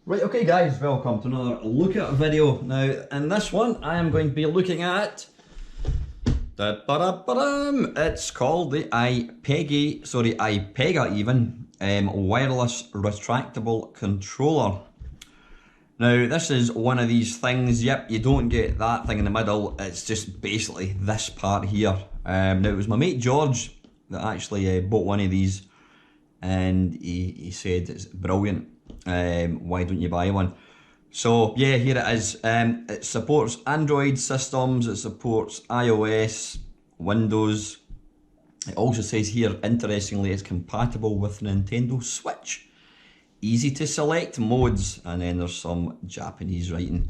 Right, okay guys, welcome to another look at video. Now, in this one, I am going to be looking at... It's called the IPEGA even, wireless retractable controller. Now, this is one of these things, yep, you don't get that thing in the middle, it's just basically this part here. Now, it was my mate George that actually bought one of these, and he said it's brilliant. Why don't you buy one? So yeah, here it is. It supports Android systems, it supports iOS, Windows. It also says here, interestingly, it's compatible with Nintendo Switch. Easy to select modes, and then there's some Japanese writing.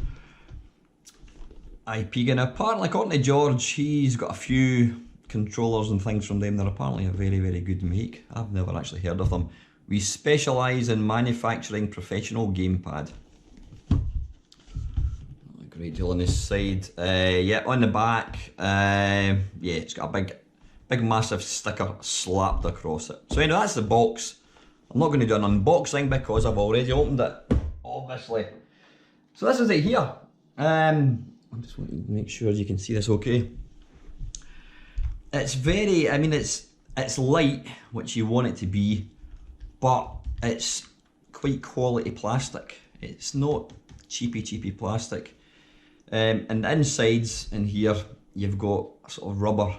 IPEGA, now apparently according to George, he's got a few controllers and things from them. They're apparently a very, very good make. I've never actually heard of them. We specialise in manufacturing professional gamepad. A great deal on this side. Yeah, on the back, yeah, it's got a big massive sticker slapped across it. So anyway, that's the box. I'm not going to do an unboxing because I've already opened it, obviously. So this is it here. I just want to make sure you can see this okay. It's very, I mean, it's light, which you want it to be, but it's quite quality plastic. It's not cheapy plastic. And the insides in here, you've got a sort of rubber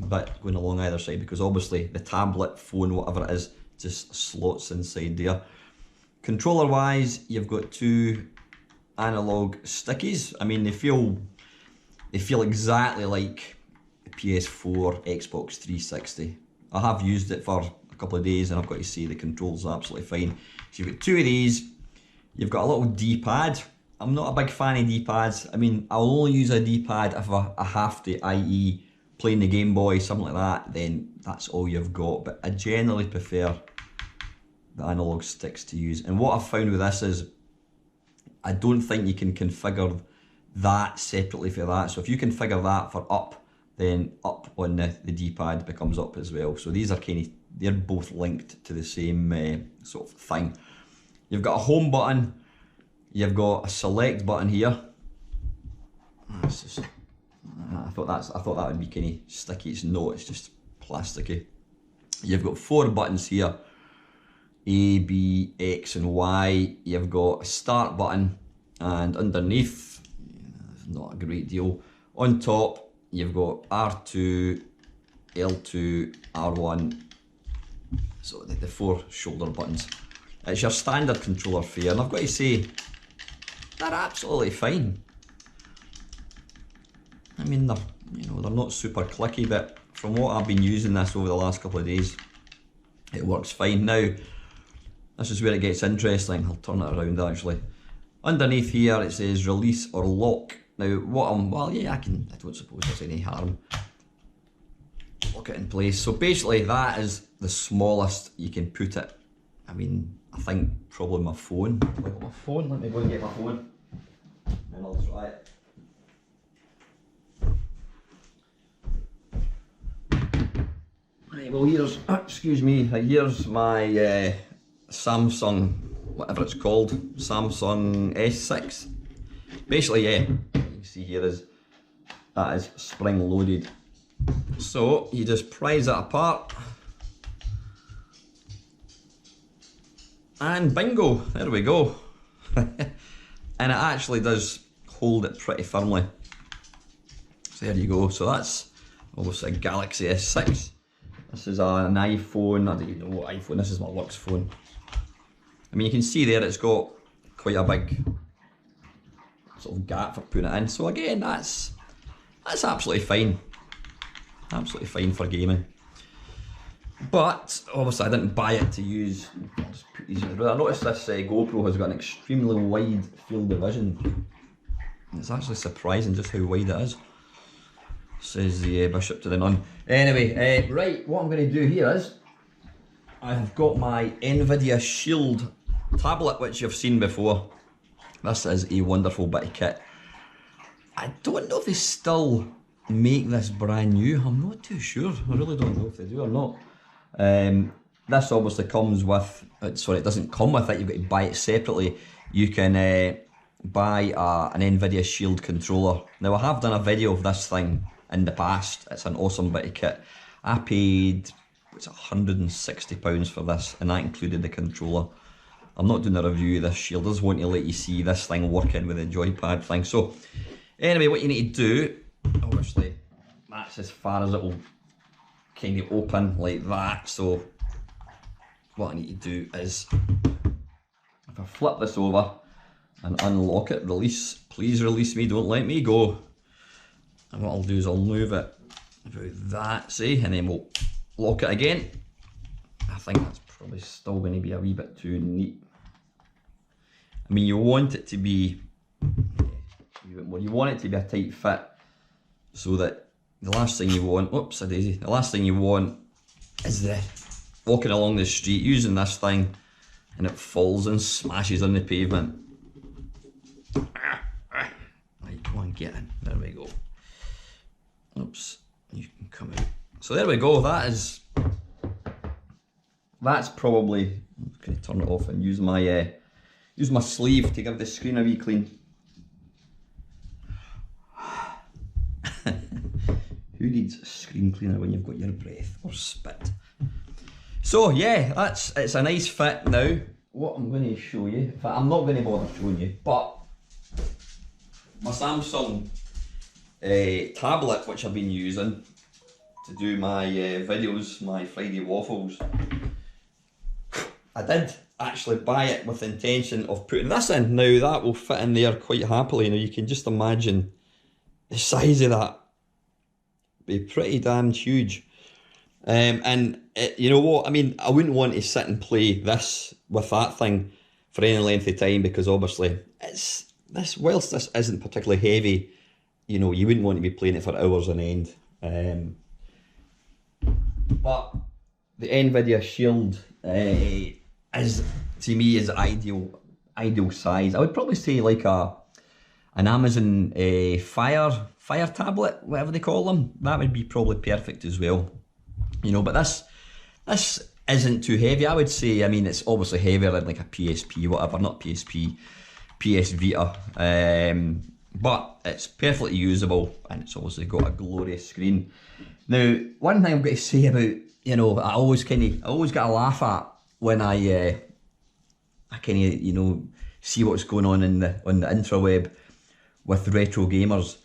bit going along either side, because obviously the tablet, phone, whatever it is, just slots inside there. Controller wise, you've got two analog stickies. I mean, they feel exactly like the PS4, Xbox 360. I have used it for a couple of days and I've got to say the controls are absolutely fine. So you've got two of these. You've got a little D-pad. I'm not a big fan of D-pads. I mean, I'll only use a D-pad if I have to, i.e. playing the Game Boy, something like that, then that's all you've got. But I generally prefer the analog sticks to use. And what I've found with this is, I don't think you can configure that separately for that. So if you configure that for up, then up on the D-pad becomes up as well. So these are they're both linked to the same sort of thing. You've got a home button, you've got a select button here. It's just, I thought that would be kind of sticky. It's not, it's just plasticky. You've got four buttons here, A, B, X and Y. You've got a start button, and underneath, not a great deal. On top, you've got R2, L2, R1, so the four shoulder buttons. It's your standard controller fare, and I've got to say, they're absolutely fine. I mean, they're not super clicky, but from what I've been using this over the last couple of days, it works fine. Now, this is where it gets interesting. I'll turn it around actually. Underneath here it says release or lock. Now, well, yeah, I don't suppose there's any harm. Lock it in place. So basically, that is the smallest you can put it. I mean, I think probably my phone. Have I got my phone? Let me go and get my phone, and I'll try it. Right, well, here's, excuse me, here's my Samsung, whatever it's called, Samsung S6. Basically, yeah, you can see here that is spring loaded. So you just prise it apart, and bingo, there we go. And it actually does hold it pretty firmly. So there you go. So that's obviously a Galaxy S6. This is an iPhone. I don't even know what iPhone. This is my works phone. I mean, you can see there it's got quite a big sort of gap for putting it in. So again, that's absolutely fine. Absolutely fine for gaming. But obviously, I didn't buy it to use. I'll just put these in. I noticed this GoPro has got an extremely wide field of vision. It's actually surprising just how wide it is. Says the bishop to the nun. Anyway, right, what I'm going to do here is, I have got my NVIDIA Shield tablet, which you've seen before. This is a wonderful bit of kit. I don't know if they still make this brand new. I'm not too sure. I really don't know if they do or not. this obviously comes with, sorry, it doesn't come with it, you've got to buy it separately. You can buy an NVIDIA Shield controller. Now I have done a video of this thing in the past. It's an awesome bit of kit. I paid, it's £160 for this, and that included the controller. I'm not doing a review of this Shield, I just want to let you see this thing working with the joypad thing. So anyway, what you need to do, obviously that's as far as it will kind of open like that. So what I need to do is, if I flip this over and unlock it, release, please release me, don't let me go. And what I'll do is I'll move it about that, see, and then we'll lock it again. I think that's probably still going to be a wee bit too neat. I mean, you want it to be a bit more, you want it to be a tight fit, so that the last thing you want, oops, a daisy, the last thing you want is the walking along the street using this thing and it falls and smashes on the pavement. Right, come on, get in, there we go. Oops, you can come out. So there we go, that's probably, I'm going to turn it off and use my sleeve to give the screen a wee clean. Who needs a screen cleaner when you've got your breath or spit? So yeah, it's a nice fit now. What I'm going to show you, in fact I'm not going to bother showing you, but my Samsung tablet, which I've been using to do my videos, my Friday waffles, I did actually buy it with the intention of putting this in. Now that will fit in there quite happily. Now you can just imagine the size of that. Be pretty damn huge. And you know what, I mean, I wouldn't want to sit and play this with that thing for any length of time, because obviously whilst this isn't particularly heavy, you know, you wouldn't want to be playing it for hours on end. But the NVIDIA Shield is, to me, is ideal size. I would probably say like an Amazon Fire tablet, whatever they call them. That would be probably perfect as well. You know, but this isn't too heavy, I would say. I mean, it's obviously heavier than like a PSP, whatever, not PSP, PS Vita. But it's perfectly usable, and it's obviously got a glorious screen. Now, one thing I've got to say about, you know, I always got a laugh at when I kind of, you know, see what's going on the intraweb with retro gamers.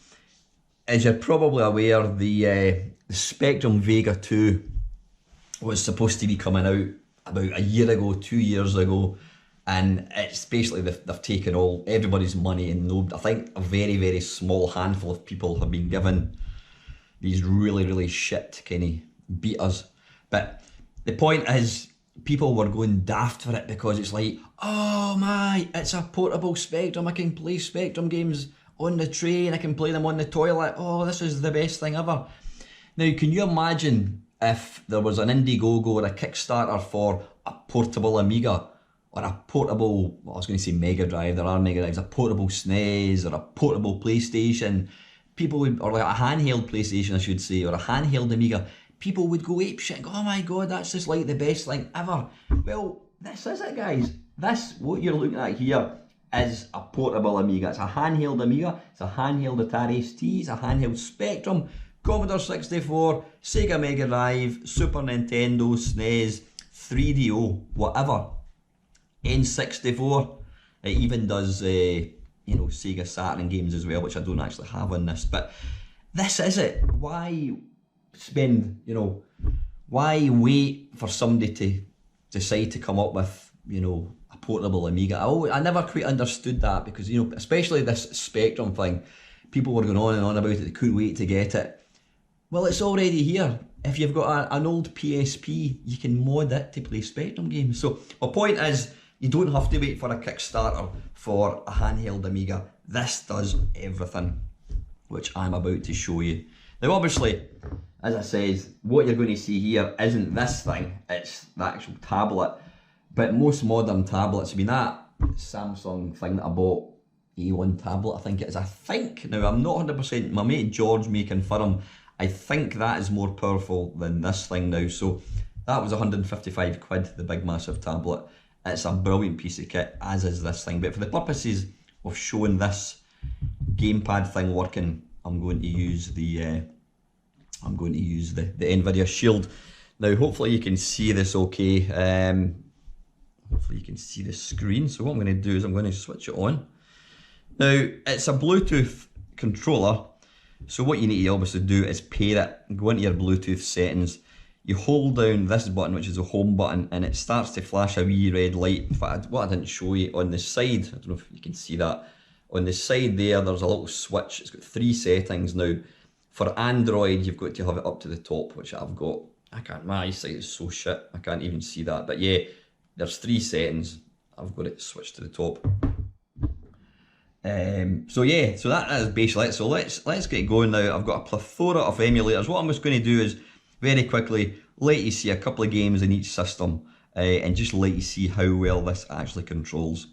As you're probably aware, the Spectrum Vega 2 was supposed to be coming out about a year ago, 2 years ago, and it's basically they've taken everybody's money, and I think a very, very small handful of people have been given these really, really shit kind of beaters. But the point is, people were going daft for it because it's like, oh my, it's a portable Spectrum, I can play Spectrum games on the train, I can play them on the toilet, oh, this is the best thing ever. Now, can you imagine if there was an Indiegogo or a Kickstarter for a portable Amiga, or a portable, well, I was going to say Mega Drive, there are Mega Drives, a portable SNES, or a portable PlayStation, people would, or like a handheld PlayStation I should say, or a handheld Amiga, people would go apeshit and go, oh my god, that's just like the best thing ever. Well, this is it, guys. This, what you're looking at here, is a portable Amiga. It's a handheld Amiga, it's a handheld Atari ST, it's a handheld Spectrum, Commodore 64, Sega Mega Drive, Super Nintendo, SNES, 3DO, whatever. N64, it even does, you know, Sega Saturn games as well, which I don't actually have on this. But this is it. Why spend, you know, why wait for somebody to decide to come up with, you know, a portable Amiga? I never quite understood that, because, you know, especially this Spectrum thing, people were going on and on about it, they couldn't wait to get it. Well, it's already here. If you've got an old PSP, you can mod it to play Spectrum games. So my point is, you don't have to wait for a Kickstarter for a handheld Amiga. This does everything, which I'm about to show you. Now obviously, as I said, what you're going to see here isn't this thing, it's the actual tablet. But most modern tablets, I mean, that Samsung thing that I bought, A1 tablet I think it is, now I'm not 100%, my mate George may confirm, I think that is more powerful than this thing now. So That was 155 quid, the big massive tablet. It's a brilliant piece of kit, as is this thing. But for the purposes of showing this gamepad thing working, I'm going to use the NVIDIA Shield. Now, hopefully you can see this okay. Hopefully you can see the screen. So what I'm going to do is I'm going to switch it on. Now, it's a Bluetooth controller. So what you need to obviously do is pair it. Go into your Bluetooth settings. You hold down this button, which is the home button, and it starts to flash a wee red light. In fact, what I didn't show you on the side, I don't know if you can see that. On the side there, there's a little switch. It's got 3 settings now. For Android, you've got to have it up to the top, which I've got. My eyesight is so shit, I can't even see that. But yeah, there's 3 settings. I've got it switched to the top. So yeah, so that is basically it. So let's get going now. I've got a plethora of emulators. What I'm just going to do is very quickly let you see a couple of games in each system, and just let you see how well this actually controls.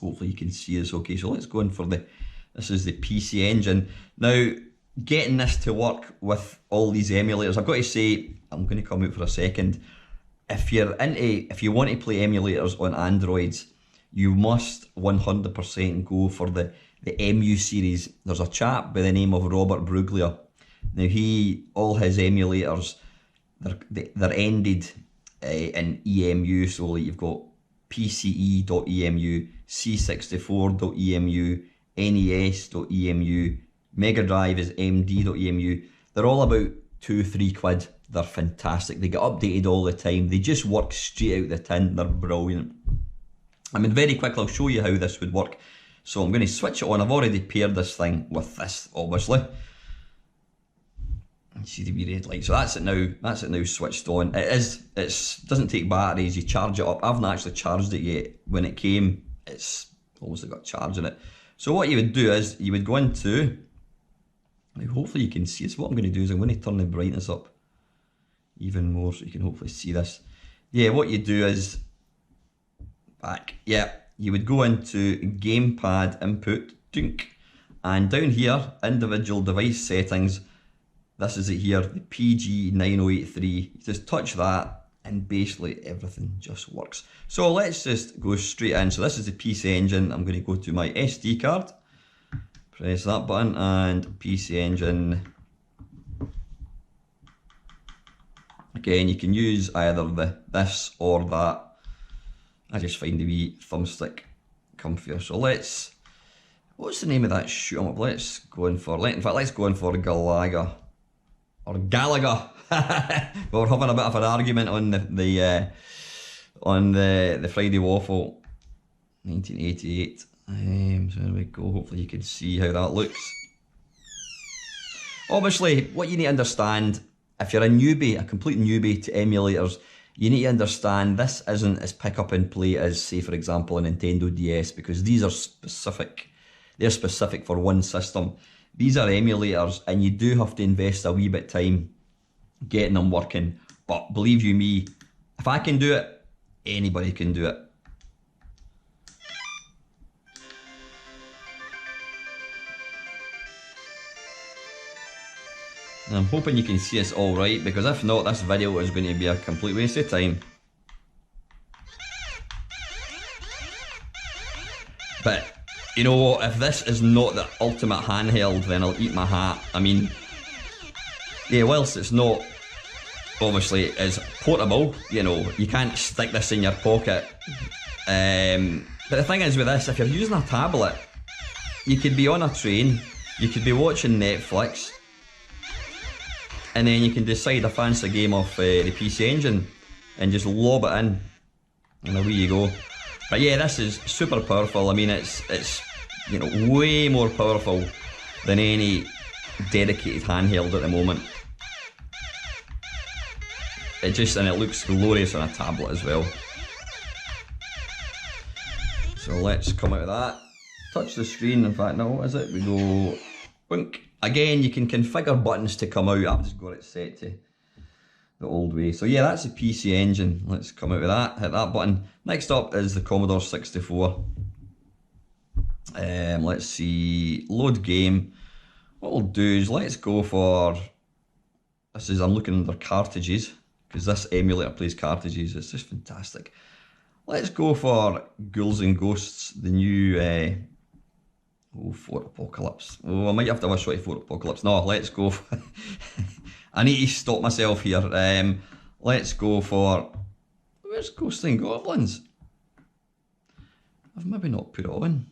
Hopefully you can see this okay. So let's go in for this is the PC Engine. Now, getting this to work with all these emulators, I've got to say, I'm going to come out for a second. If you want to play emulators on Androids, you must 100% go for the MU series. There's a chap by the name of Robert Bruglia. Now all his emulators, they're ended in EMU, so like you've got PCE.EMU, C64.EMU, NES.EMU, Mega Drive is MD.EMU. They're all about 2-3 quid. They're fantastic. They get updated all the time. They just work straight out the tin. They're brilliant. I mean, very quickly, I'll show you how this would work. So I'm going to switch it on. I've already paired this thing with this, obviously. You see the wee red light. So that's it now. That's it now switched on. It doesn't take batteries. You charge it up. I haven't actually charged it yet. When it came, it's obviously got charge in it. So what you would do is you would go into. Now hopefully you can see this. What I'm going to do is I'm going to turn the brightness up even more so you can hopefully see this. Yeah, what you do is back. Yeah, you would go into Gamepad input, and down here, individual device settings. This is it here, the PG-9083. You just touch that and basically everything just works. So let's just go straight in. So this is the PC Engine. I'm going to go to my SD card, press that button, and PC Engine. Again, you can use either this or that. I just find the wee thumbstick comfier. So what's the name of that shoot 'em up? Let's go in for, let's go in for Galaga. Or Galaga. We're having a bit of an argument on the Friday Waffle 1988. So there we go. Hopefully you can see how that looks. Obviously, what you need to understand, if you're a complete newbie to emulators, you need to understand this isn't as pick up and play as, say, for example, a Nintendo DS, because these are specific. They're specific for one system. These are emulators, and you do have to invest a wee bit of time getting them working. But believe you me, if I can do it, anybody can do it. And I'm hoping you can see us all right, because if not, this video is going to be a complete waste of time. But you know what, if this is not the ultimate handheld, then I'll eat my hat. I mean, yeah, whilst it's not, obviously, as portable, you know, you can't stick this in your pocket. But the thing is with this, if you're using a tablet, you could be on a train, you could be watching Netflix, and then you can decide a fancy game of the PC Engine and just lob it in, and away you go. But yeah, this is super powerful. I mean, it's you know, way more powerful than any dedicated handheld at the moment. And it looks glorious on a tablet as well. So let's come out of that. Touch the screen. In fact, no, what is it? We go boink. Again, you can configure buttons to come out. I've just got it set to the old way. So yeah, that's the PC Engine. Let's come out of that, hit that button. Next up is the Commodore 64. Let's see, load game. What we'll do is let's go for, I'm looking under cartridges. because this emulator plays cartridges. It's just fantastic. Let's go for Ghouls and Ghosts, the new Fort Apocalypse. Oh, I might have to have a shot at Fort Apocalypse. No, let's go for I need to stop myself here. Let's go for, where's Ghosts and Goblins? I've maybe not put it on.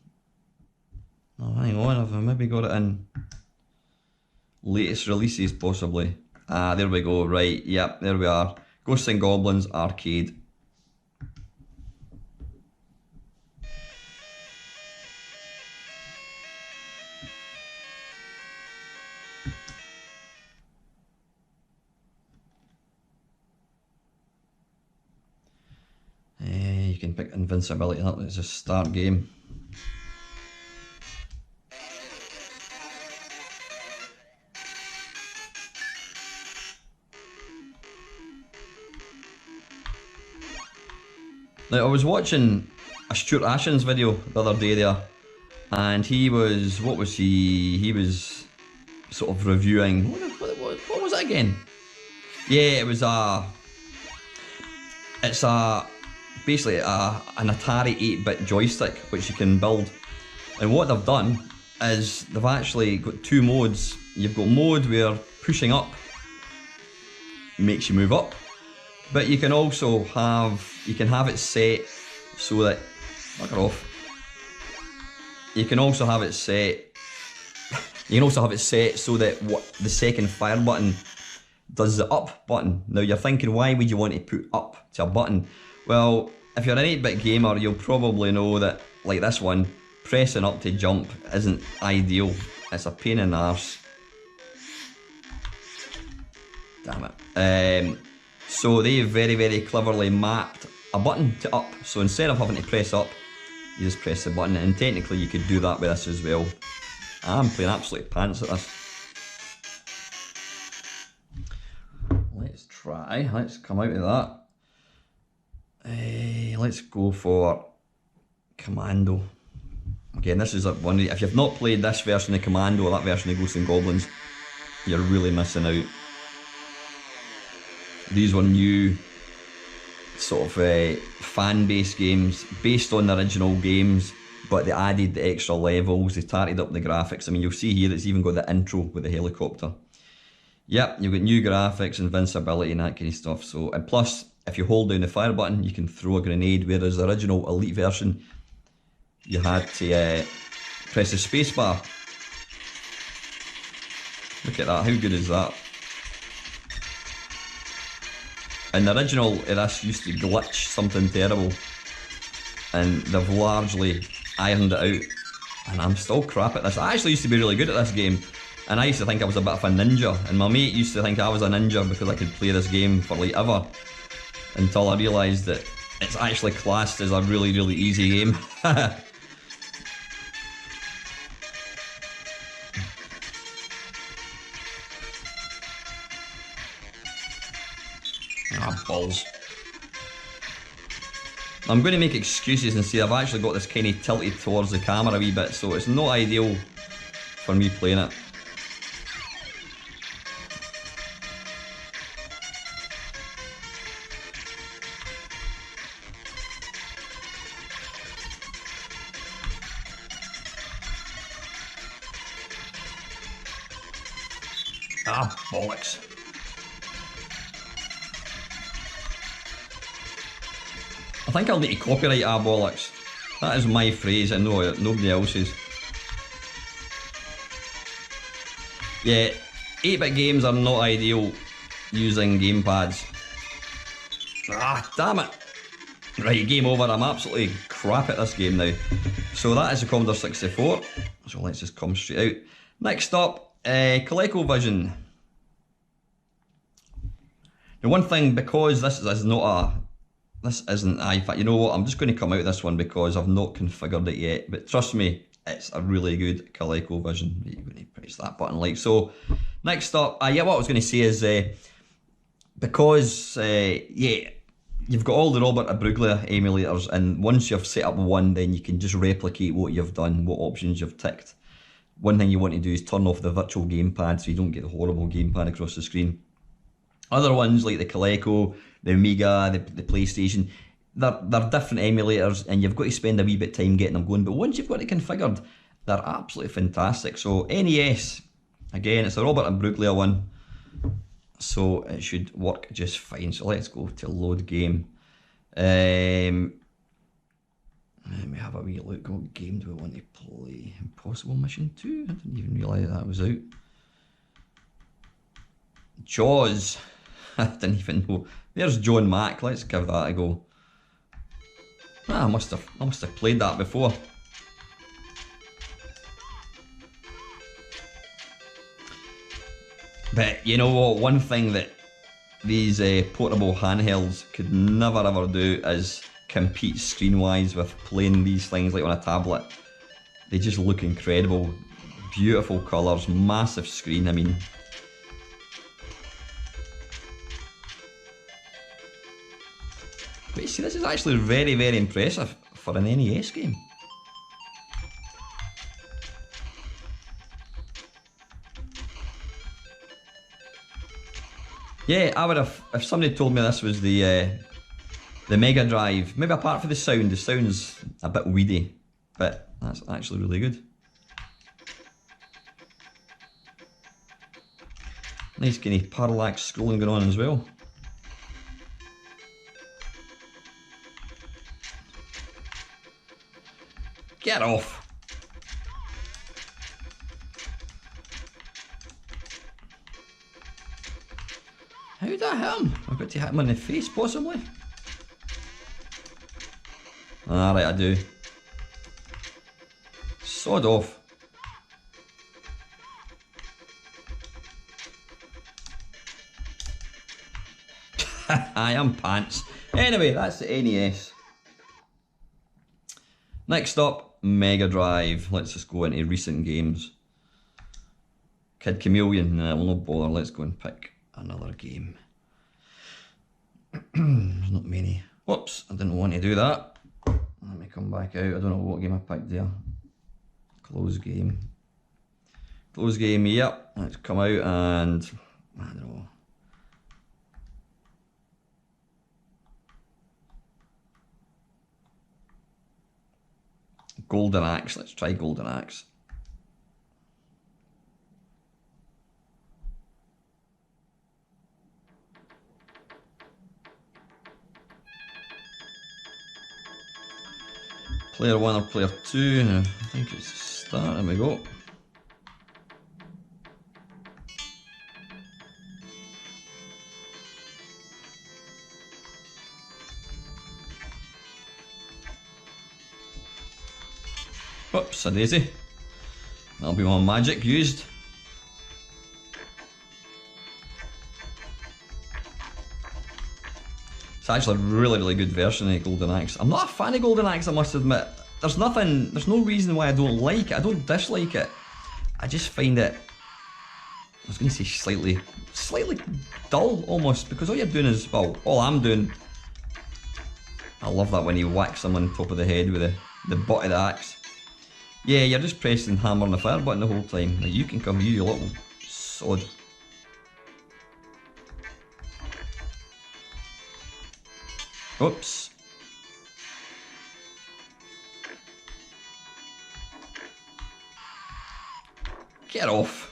Oh, hang on, I've maybe got it in latest releases possibly. Ah, there we go, right, yep, there we are. Ghosts and Goblins Arcade. You can pick invincibility, let's just start game. Now, I was watching a Stuart Ashen's video the other day there, and he was, what was he? He was sort of reviewing, what was it again? Yeah, it was it's basically an Atari 8-bit joystick which you can build. And what they've done is they've actually got two modes. You've got mode where pushing up makes you move up, but you can also have it set so that, fuck it off. You can also have it set so that what the second fire button does the up button. Now you're thinking, why would you want to put up to a button? Well, if you're an 8-bit gamer, you'll probably know that, like this one, pressing up to jump isn't ideal. It's a pain in the arse. Damn it. So they very, very cleverly mapped a button to up. So instead of having to press up, you just press the button, and technically you could do that with this as well. I'm playing absolute pants at this. Let's come out of that. Let's go for Commando. Again, this is one, if you've not played this version of Commando or that version of Ghosts and Goblins, you're really missing out. These were new sort of fan-based games based on the original games, but they added the extra levels, they tarted up the graphics. I mean, you'll see here it's even got the intro with the helicopter. Yep, you've got new graphics, invincibility and that kind of stuff. So, and plus, if you hold down the fire button, you can throw a grenade, whereas the original Elite version, you had to press the space bar. Look at that, how good is that? And the original, this used to glitch something terrible, and they've largely ironed it out, and I'm still crap at this. I actually used to be really good at this game, and I used to think I was a bit of a ninja, and my mate used to think I was a ninja because I could play this game for like ever, until I realised that it's actually classed as a really, really easy game. Ah, balls. I'm going to make excuses and say I've actually got this kind of tilted towards the camera a wee bit, so it's not ideal for me playing it. Ah, bollocks. I think I'll need to copyright ah bollocks. That is my phrase and nobody else's. Yeah, 8-bit games are not ideal using gamepads. Ah, damn it. Right, game over. I'm absolutely crap at this game now. So that is the Commodore 64. So let's just come straight out. Next up, ColecoVision. Now one thing, because this isn't you know what, I'm just going to come out of this one because I've not configured it yet, but trust me, it's a really good ColecoVision. You're going to press that button like so. Next up, yeah, what I was going to say is, because, yeah, you've got all the Robert Abruglia emulators, and once you've set up one, then you can just replicate what you've done, what options you've ticked. One thing you want to do is turn off the virtual gamepad so you don't get the horrible gamepad across the screen. Other ones like the Coleco, the Amiga, the PlayStation, they're different emulators, and you've got to spend a wee bit of time getting them going. But once you've got it configured, they're absolutely fantastic. So NES, again, it's a Robert and Bruglia one, so it should work just fine. So let's go to load game. Let me have a wee look. What game do we want to play? Impossible Mission 2? I didn't even realise that was out. Jaws. I didn't even know. There's John Mack. Let's give that a go. Ah, I must have played that before. But you know what? One thing that these portable handhelds could never ever do is compete screen-wise with playing these things like on a tablet. They just look incredible. Beautiful colours, massive screen. I mean, but you see, this is actually very, very impressive for an NES game. Yeah, I would have, if somebody told me this was the Mega Drive, maybe apart from the sound's a bit weedy, but that's actually really good. Nice kind of parallax scrolling going on as well. Get off! How did I hit him? I've got to hit him in the face, possibly? Alright, I do. Sod off. I am pants. Anyway, that's the NES. Next up, Mega Drive. Let's just go into recent games. Kid Chameleon. Nah, we'll not bother. Let's go and pick another game. There's not many. Whoops, I didn't want to do that. Let me come back out. I don't know what game I picked there. Close game. Close game, yep. Let's come out and I don't know. Golden Axe. Let's try Golden Axe. Player 1 or player 2, I think it's start, there we go. Oops, a daisy. That'll be my magic used. It's actually a really, really good version of Golden Axe. I'm not a fan of Golden Axe, I must admit. There's no reason why I don't like it. I don't dislike it. I just find it, I was going to say slightly dull almost, because all you're doing is, well, all I'm doing, I love that when you whack someone on top of the head with the butt of the axe. Yeah, you're just pressing hammer and the fire button the whole time. Now you can come here, you little sod. Oops. Get off.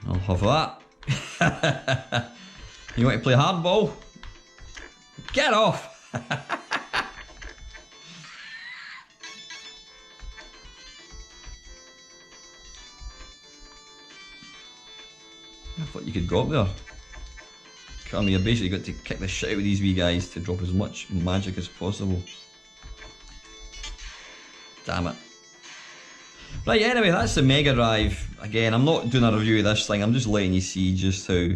I'll have that. You want to play hardball? Get off. I thought you could go up there. Come here, basically got to kick the shit out of these wee guys to drop as much magic as possible. Damn it. Right, anyway, that's the Mega Drive. Again, I'm not doing a review of this thing, I'm just letting you see just how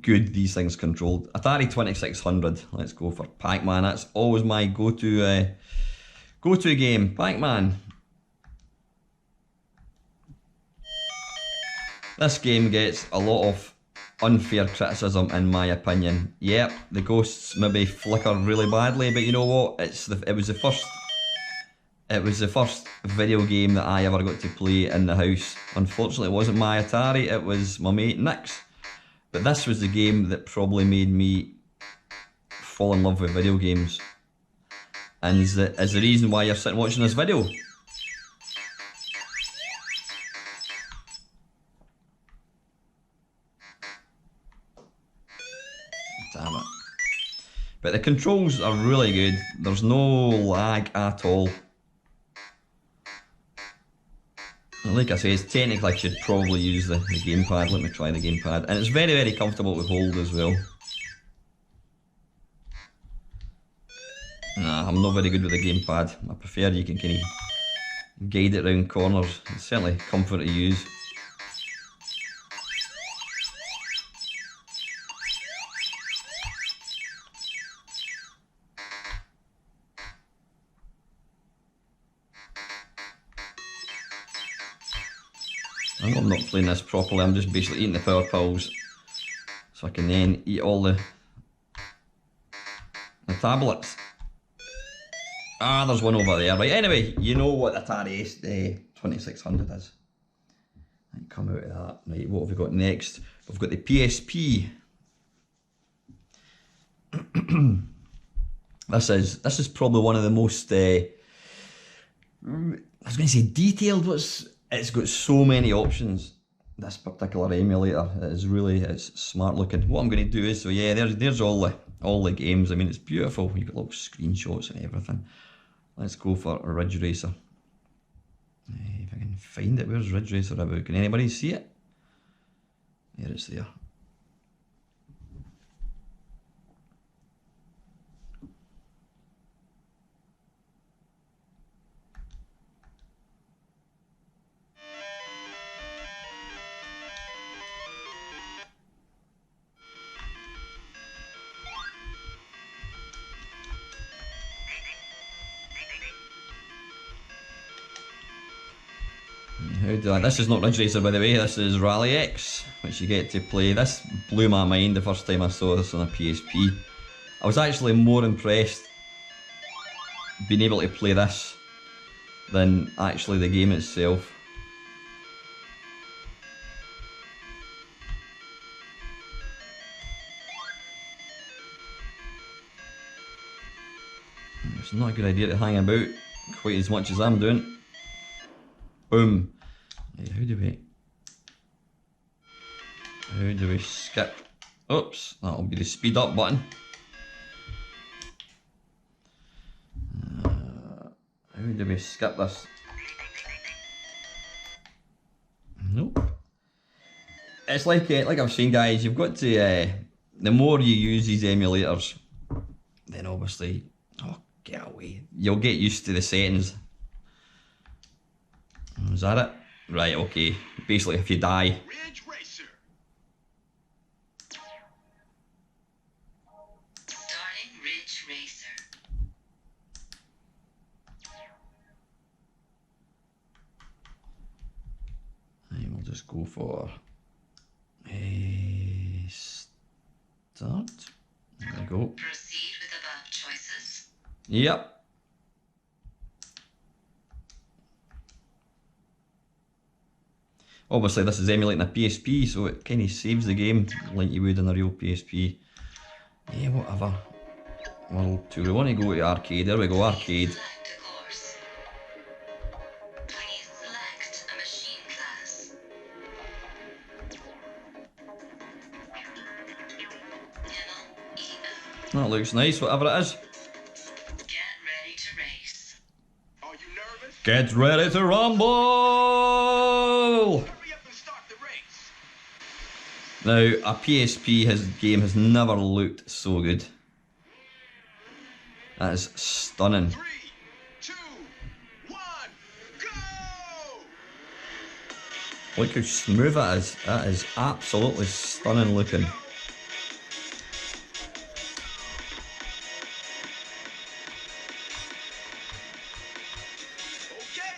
good these things controlled. Atari 2600, let's go for Pac-Man. That's always my go-to game, Pac-Man. This game gets a lot of unfair criticism in my opinion. Yep, the ghosts maybe flicker really badly, but you know what? It was the first video game that I ever got to play in the house. Unfortunately, it wasn't my Atari, it was my mate Nick's. But this was the game that probably made me fall in love with video games, and is the reason why you're sitting watching this video. Damn it. But the controls are really good. There's no lag at all. And like I say, technically I should probably use the gamepad. Let me try the gamepad. And it's very, very comfortable to hold as well. Nah, I'm not very good with the gamepad. I prefer you can kind of guide it around corners. It's certainly comfort to use. I know I'm not playing this properly, I'm just basically eating the power pills so I can then eat all the tablets. Ah, there's one over there. Right, anyway, you know what the Atari ST 2600 is. Right, come out of that. Right, what have we got next? We've got the PSP. This is probably one of the most, I was going to say detailed, it's got so many options. This particular emulator it's smart looking. What I'm going to do is, so yeah, there's all the games. I mean, it's beautiful. You've got little screenshots and everything. Let's go for Ridge Racer. If I can find it, where's Ridge Racer about? Can anybody see it? There, it's there. This is not Ridge Racer, by the way, this is Rally X, which you get to play. This blew my mind the first time I saw this on a PSP. I was actually more impressed being able to play this than actually the game itself. It's not a good idea to hang about quite as much as I'm doing. Boom. How do we skip? Oops, that'll be the speed up button. How do we skip this? Nope. It's like I was saying, guys, you've got to, the more you use these emulators, then obviously, oh, get away. You'll get used to the settings. Is that it? Right, okay. Basically, if you die. Ridge Racer. Starting Ridge Racer. And we'll just go for start. There we go. Proceed with above choices. Yep. Obviously this is emulating a PSP, so it kind of saves the game like you would in a real PSP. Yeah, whatever. World 2, we want to go to arcade. There we go, arcade. Select a course. Please select a machine class. MLEO. That looks nice, whatever it is. Get ready to race. Are you nervous? Get ready to rumble! Hurry up and start the race. Now, a PSP game has never looked so good. That is stunning. 3, 2, 1, go! Look how smooth that is. That is absolutely stunning looking. Okay,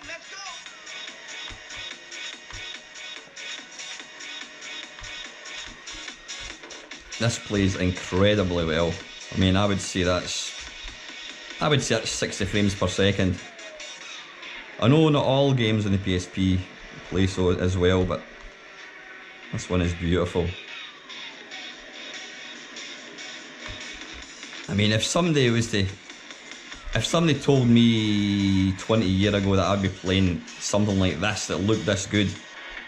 let's go. This plays incredibly well. I mean, I would say that's 60 frames per second. I know not all games on the PSP play so as well, but this one is beautiful. I mean, if somebody told me 20 years ago that I'd be playing something like this that looked this good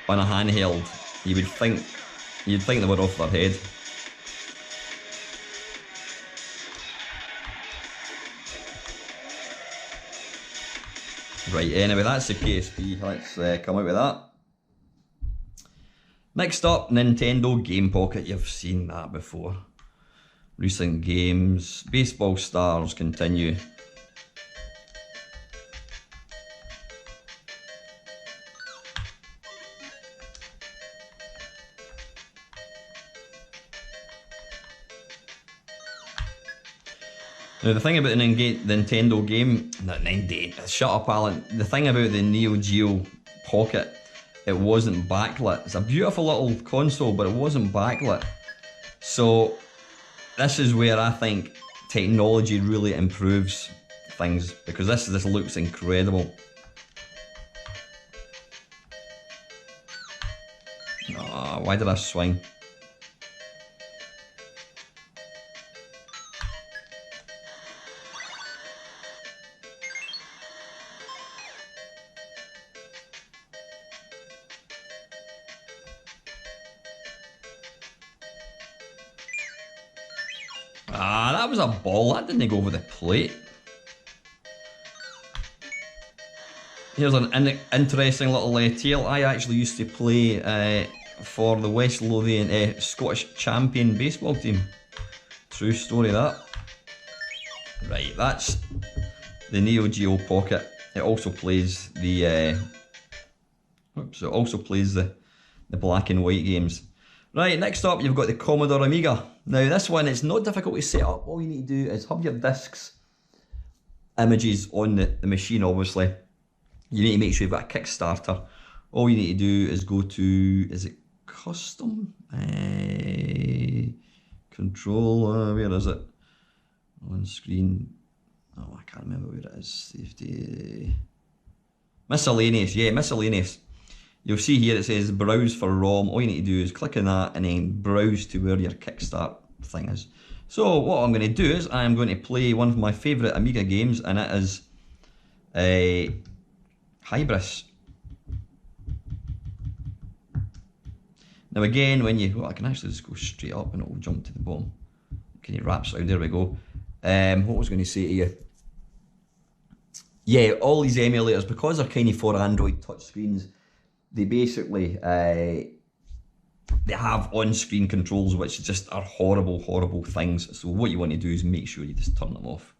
on a handheld, you'd think they were off their head. Right, anyway, that's the PSP. Let's come out with that. Next up, Nintendo Game Pocket. You've seen that before. Recent games. Baseball Stars continue. Now the thing about the Nintendo game, shut up Alan, the thing about the Neo Geo Pocket, it wasn't backlit. It's a beautiful little console, but it wasn't backlit. So this is where I think technology really improves things, because this looks incredible. Oh, why did I swing? Ah, that was a ball. That didn't go over the plate. Here's an interesting little tale. I actually used to play for the West Lothian Scottish champion baseball team. True story that. Right, that's the Neo Geo Pocket. It also plays the the black and white games. Right, next up you've got the Commodore Amiga. Now this one, it's not difficult to set up. All you need to do is have your discs, images on the machine obviously. You need to make sure you've got a Kickstarter. All you need to do is go to, is it custom? Control, where is it? On screen. Oh, I can't remember where it is. Safety. Miscellaneous, yeah, miscellaneous. You'll see here it says browse for ROM. All you need to do is click on that and then browse to where your Kickstart thing is. So what I'm going to do is I'm going to play one of my favourite Amiga games, and it is Hybris. Now again, when you, well, I can actually just go straight up and it will jump to the bottom. Can you wrap sound? There we go. What was I going to say to you? Yeah, all these emulators, because they're kind of for Android touchscreens, they basically they have on-screen controls which just are horrible things. So what you want to do is make sure you just turn them off.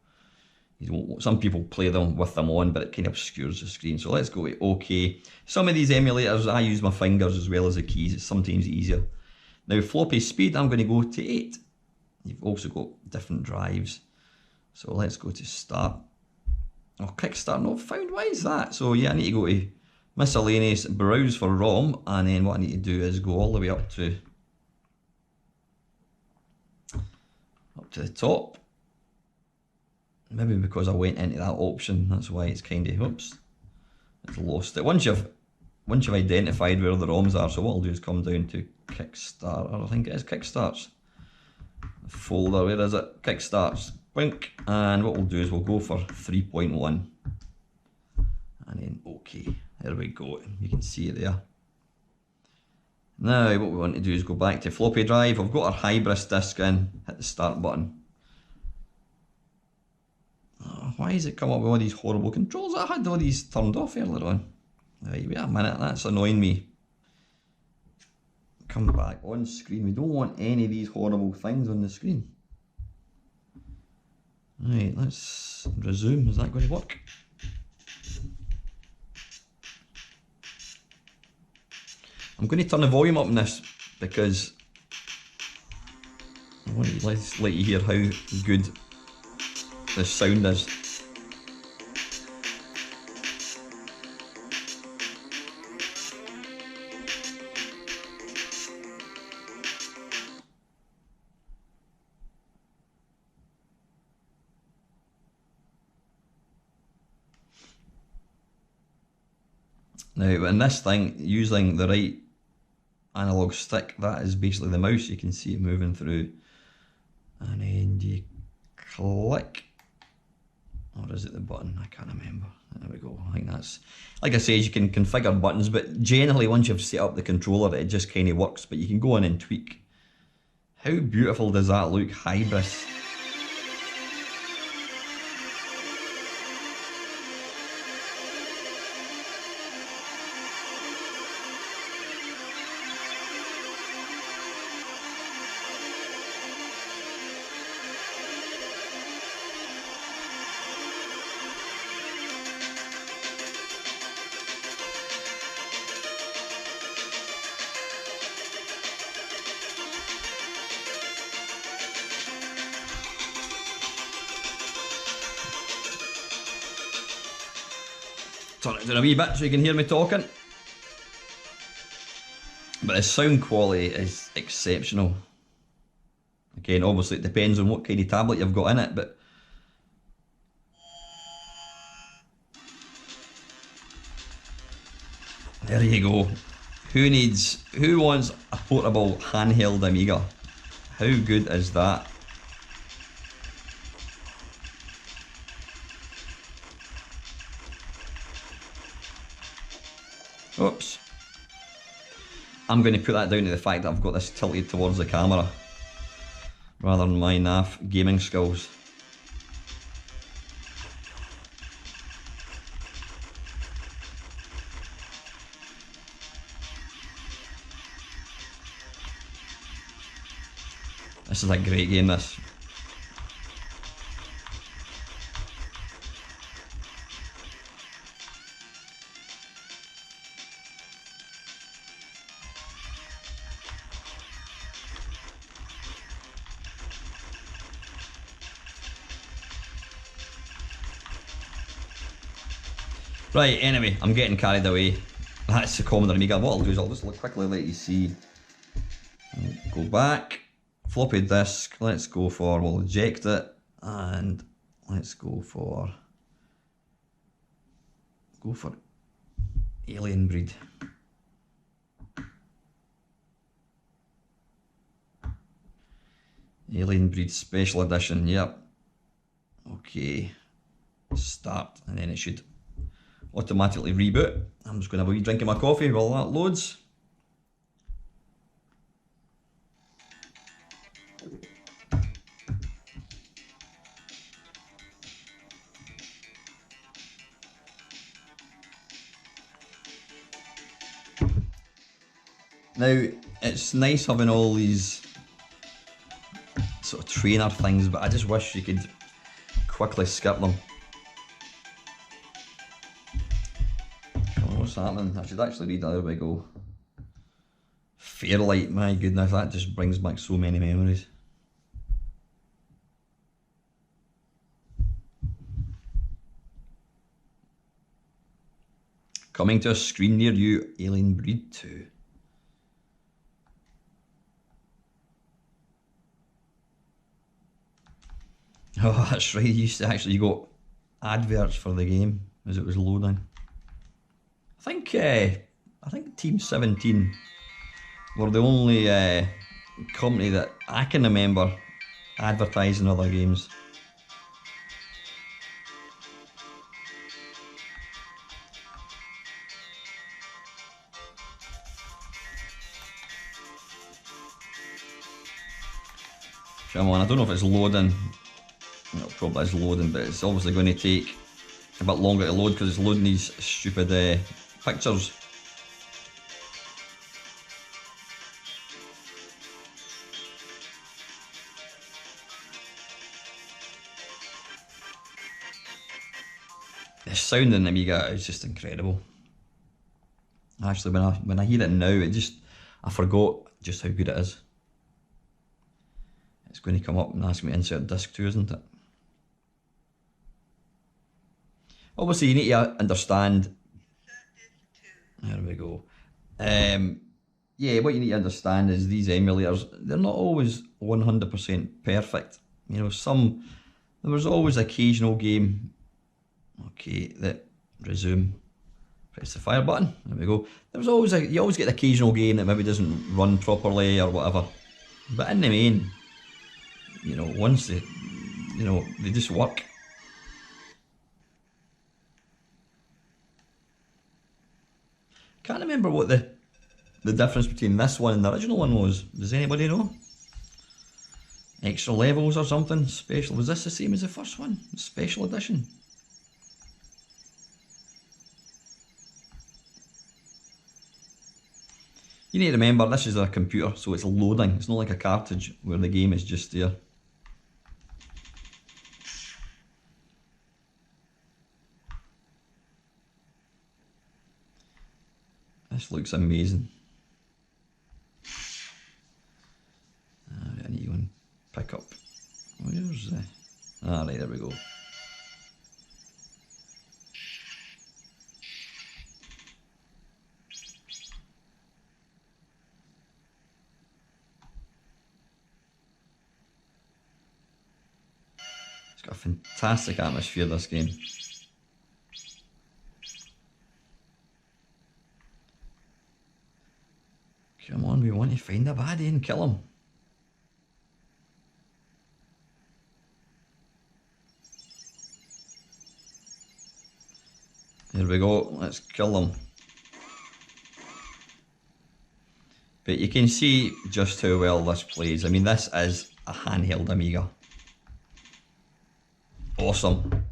You don't, some people play them with them on, but it kind of obscures the screen. So let's go to OK. Some of these emulators I use my fingers as well as the keys. It's sometimes easier. Now floppy speed, I'm going to go to 8. You've also got different drives. So let's go to start. Oh, Kickstart not found. Why is that? So yeah, I need to go to miscellaneous, browse for ROM, and then what I need to do is go all the way up to the top. Maybe because I went into that option, that's why it's kind of, oops, it's lost it. Once you've identified where the ROMs are, so what I'll do is come down to Kickstarter. I think it is Kickstarts. Folder, where is it? Kickstarts. Wink. And what we'll do is we'll go for 3.1. And then OK. There we go. You can see it there. Now what we want to do is go back to floppy drive. I've got our Hybris disk in. Hit the start button. Oh, why has it come up with all these horrible controls? I had all these turned off earlier on. Right, wait a minute. That's annoying me. Come back on screen. We don't want any of these horrible things on the screen. Right, let's resume. Is that going to work? I'm going to turn the volume up on this because I want to let you hear how good this sound is. Now in this thing, using the right analog stick, that is basically the mouse. You can see it moving through, and then you click, or is it the button? I can't remember. There we go. I think that's, like I say, you can configure buttons, but generally once you've set up the controller, it just kind of works, but you can go in and tweak. How beautiful does that look? Hybris. Turn it down a wee bit so you can hear me talking. But the sound quality is exceptional. Again, obviously it depends on what kind of tablet you've got in it, but there you go. Who wants a portable handheld Amiga? How good is that? Oops. I'm going to put that down to the fact that I've got this tilted towards the camera rather than my naff gaming skills. This is a great game, this. Right, anyway, I'm getting carried away. That's the Commodore Amiga. What I'll do is I'll just quickly let you see. Go back. Floppy disk. Let's go for, we'll eject it. And let's go for Alien Breed. Alien Breed Special Edition, yep. Okay. Start, and then it should automatically reboot. I'm just going to have a wee drink of my coffee while that loads. Now, it's nice having all these sort of trainer things, but I just wish you could quickly skip them. What's happening? I should actually read that. There we go. Fairlight, my goodness, that just brings back so many memories. Coming to a screen near you, Alien Breed 2. Oh, that's right, you used to actually got adverts for the game as it was loading. I think Team 17 were the only company that I can remember advertising other games. Come on, I don't know if it's loading. It probably is loading, but it's obviously going to take a bit longer to load because it's loading these stupid pictures. The sound in the Amiga is just incredible. Actually, when I hear it now, I forgot just how good it is. It's going to come up and ask me to insert disc 2, isn't it? Obviously, you need to understand. There we go. Yeah, what you need to understand is these emulators, they're not always 100% perfect. You know, there was always occasional game. Okay, resume. Press the fire button. There we go. You always get the occasional game that maybe doesn't run properly or whatever. But in the main, you know, once the you know, they just work. Can't remember what the difference between this one and the original one was. Does anybody know? Extra levels or something special? Was this the same as the first one? Special edition? You need to remember this is a computer, so it's loading. It's not like a cartridge where the game is just there. This looks amazing. I need to go and pick up. Where's the... Ah, right, there we go. It's got a fantastic atmosphere, this game. Come on, we want to find a baddie and kill him. Here we go, let's kill them. But you can see just how well this plays. I mean, this is a handheld Amiga. Awesome.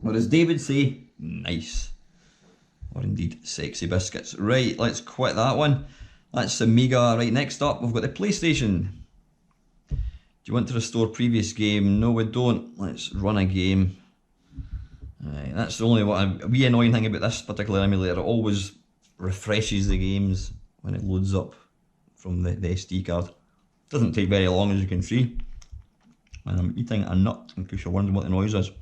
Or as David say, nice. Or indeed, sexy biscuits. Right, let's quit that one. That's Amiga. Right, next up, we've got the PlayStation. Do you want to restore previous game? No, we don't. Let's run a game. Right, that's the only wee annoying thing about this particular emulator. It always refreshes the games when it loads up from the SD card. Doesn't take very long, as you can see. And I'm eating a nut, in case you're wondering what the noise is.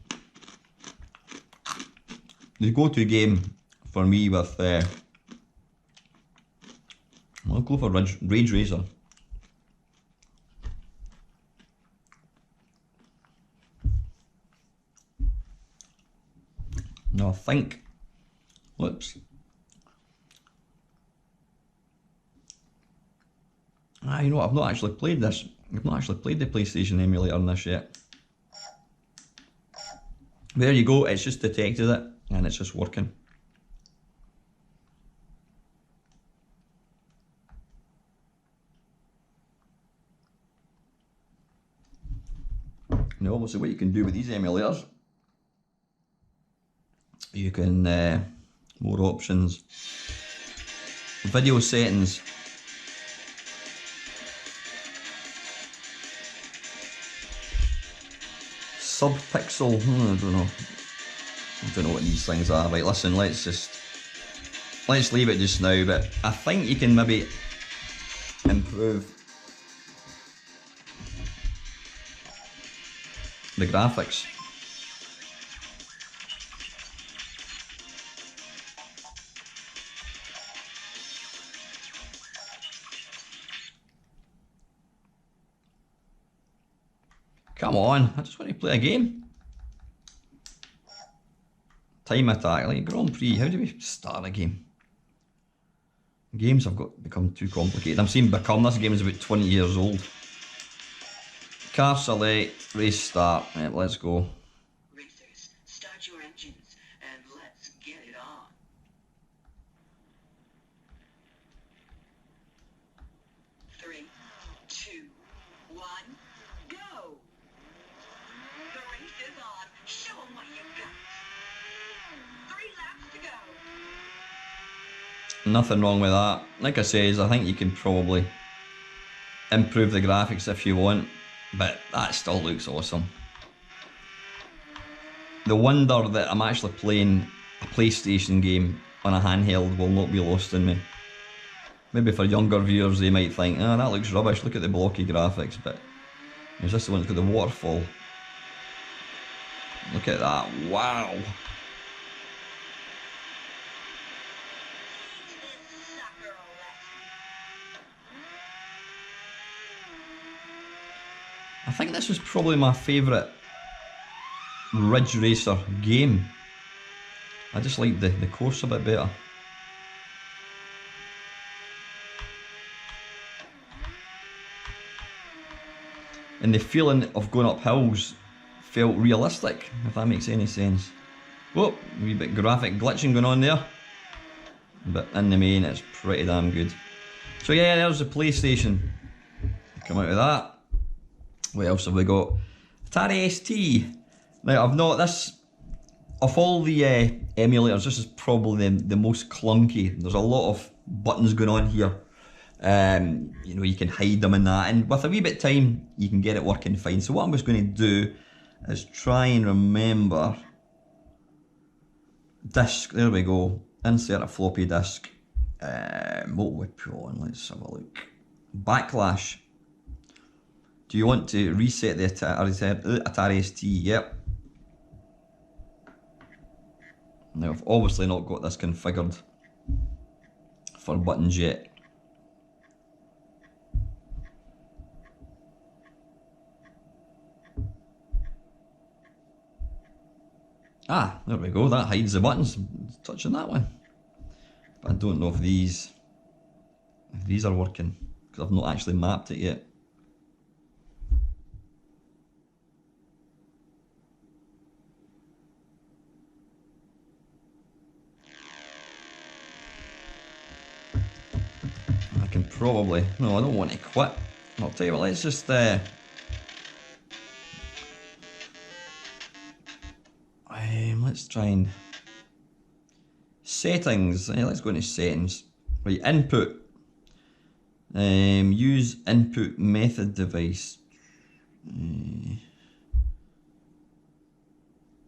The go-to game for me with, I'll go for Rage Racer. No, I think, whoops. You know what, I've not actually played this. I've not actually played the PlayStation emulator on this yet. There you go, it's just detected it and it's just working. Now obviously what you can do with these emulators, you can, more options, video settings, subpixel, I don't know what these things are. Right, listen, let's leave it just now, but I think you can maybe improve the graphics. Come on, I just want to play a game. Time attack, like Grand Prix, how do we start a game? Games have become too complicated. I'm seeing become, this game is about 20 years old. Car select, race start, right, let's go. Racers, start your engines and let's get it on. Three, two, one, go! The race is on. Show 'em what you got. 3 laps to go. Nothing wrong with that. Like I says, I think you can probably improve the graphics if you want, but that still looks awesome. The wonder that I'm actually playing a PlayStation game on a handheld will not be lost on me. Maybe for younger viewers they might think, oh, that looks rubbish, look at the blocky graphics, but is this the one that's got the waterfall? Look at that, wow! I think this was probably my favourite Ridge Racer game. I just like the course a bit better. and the feeling of going up hills felt realistic, if that makes any sense. Whoa, a wee bit graphic glitching going on there, but in the main it's pretty damn good. So yeah, there's the PlayStation. Come out of that. What else have we got? Atari ST. Now I've not this. Of all the emulators, this is probably the most clunky. There's a lot of buttons going on here. You know, you can hide them in that, and with a wee bit of time, you can get it working fine. So what I'm just going to do is try and remember disk. There we go. Insert a floppy disk. What we put on? Let's have a look. Backlash. Do you want to reset the Atari ST? Yep. Now I've obviously not got this configured for buttons yet. Ah, there we go, that hides the buttons. Touching that one. But I don't know if these are working, because I've not actually mapped it yet. I can probably, no, I don't want to quit. I'll tell you what, let's just let's try and settings. Let's go into settings. Right, input. Use input method device.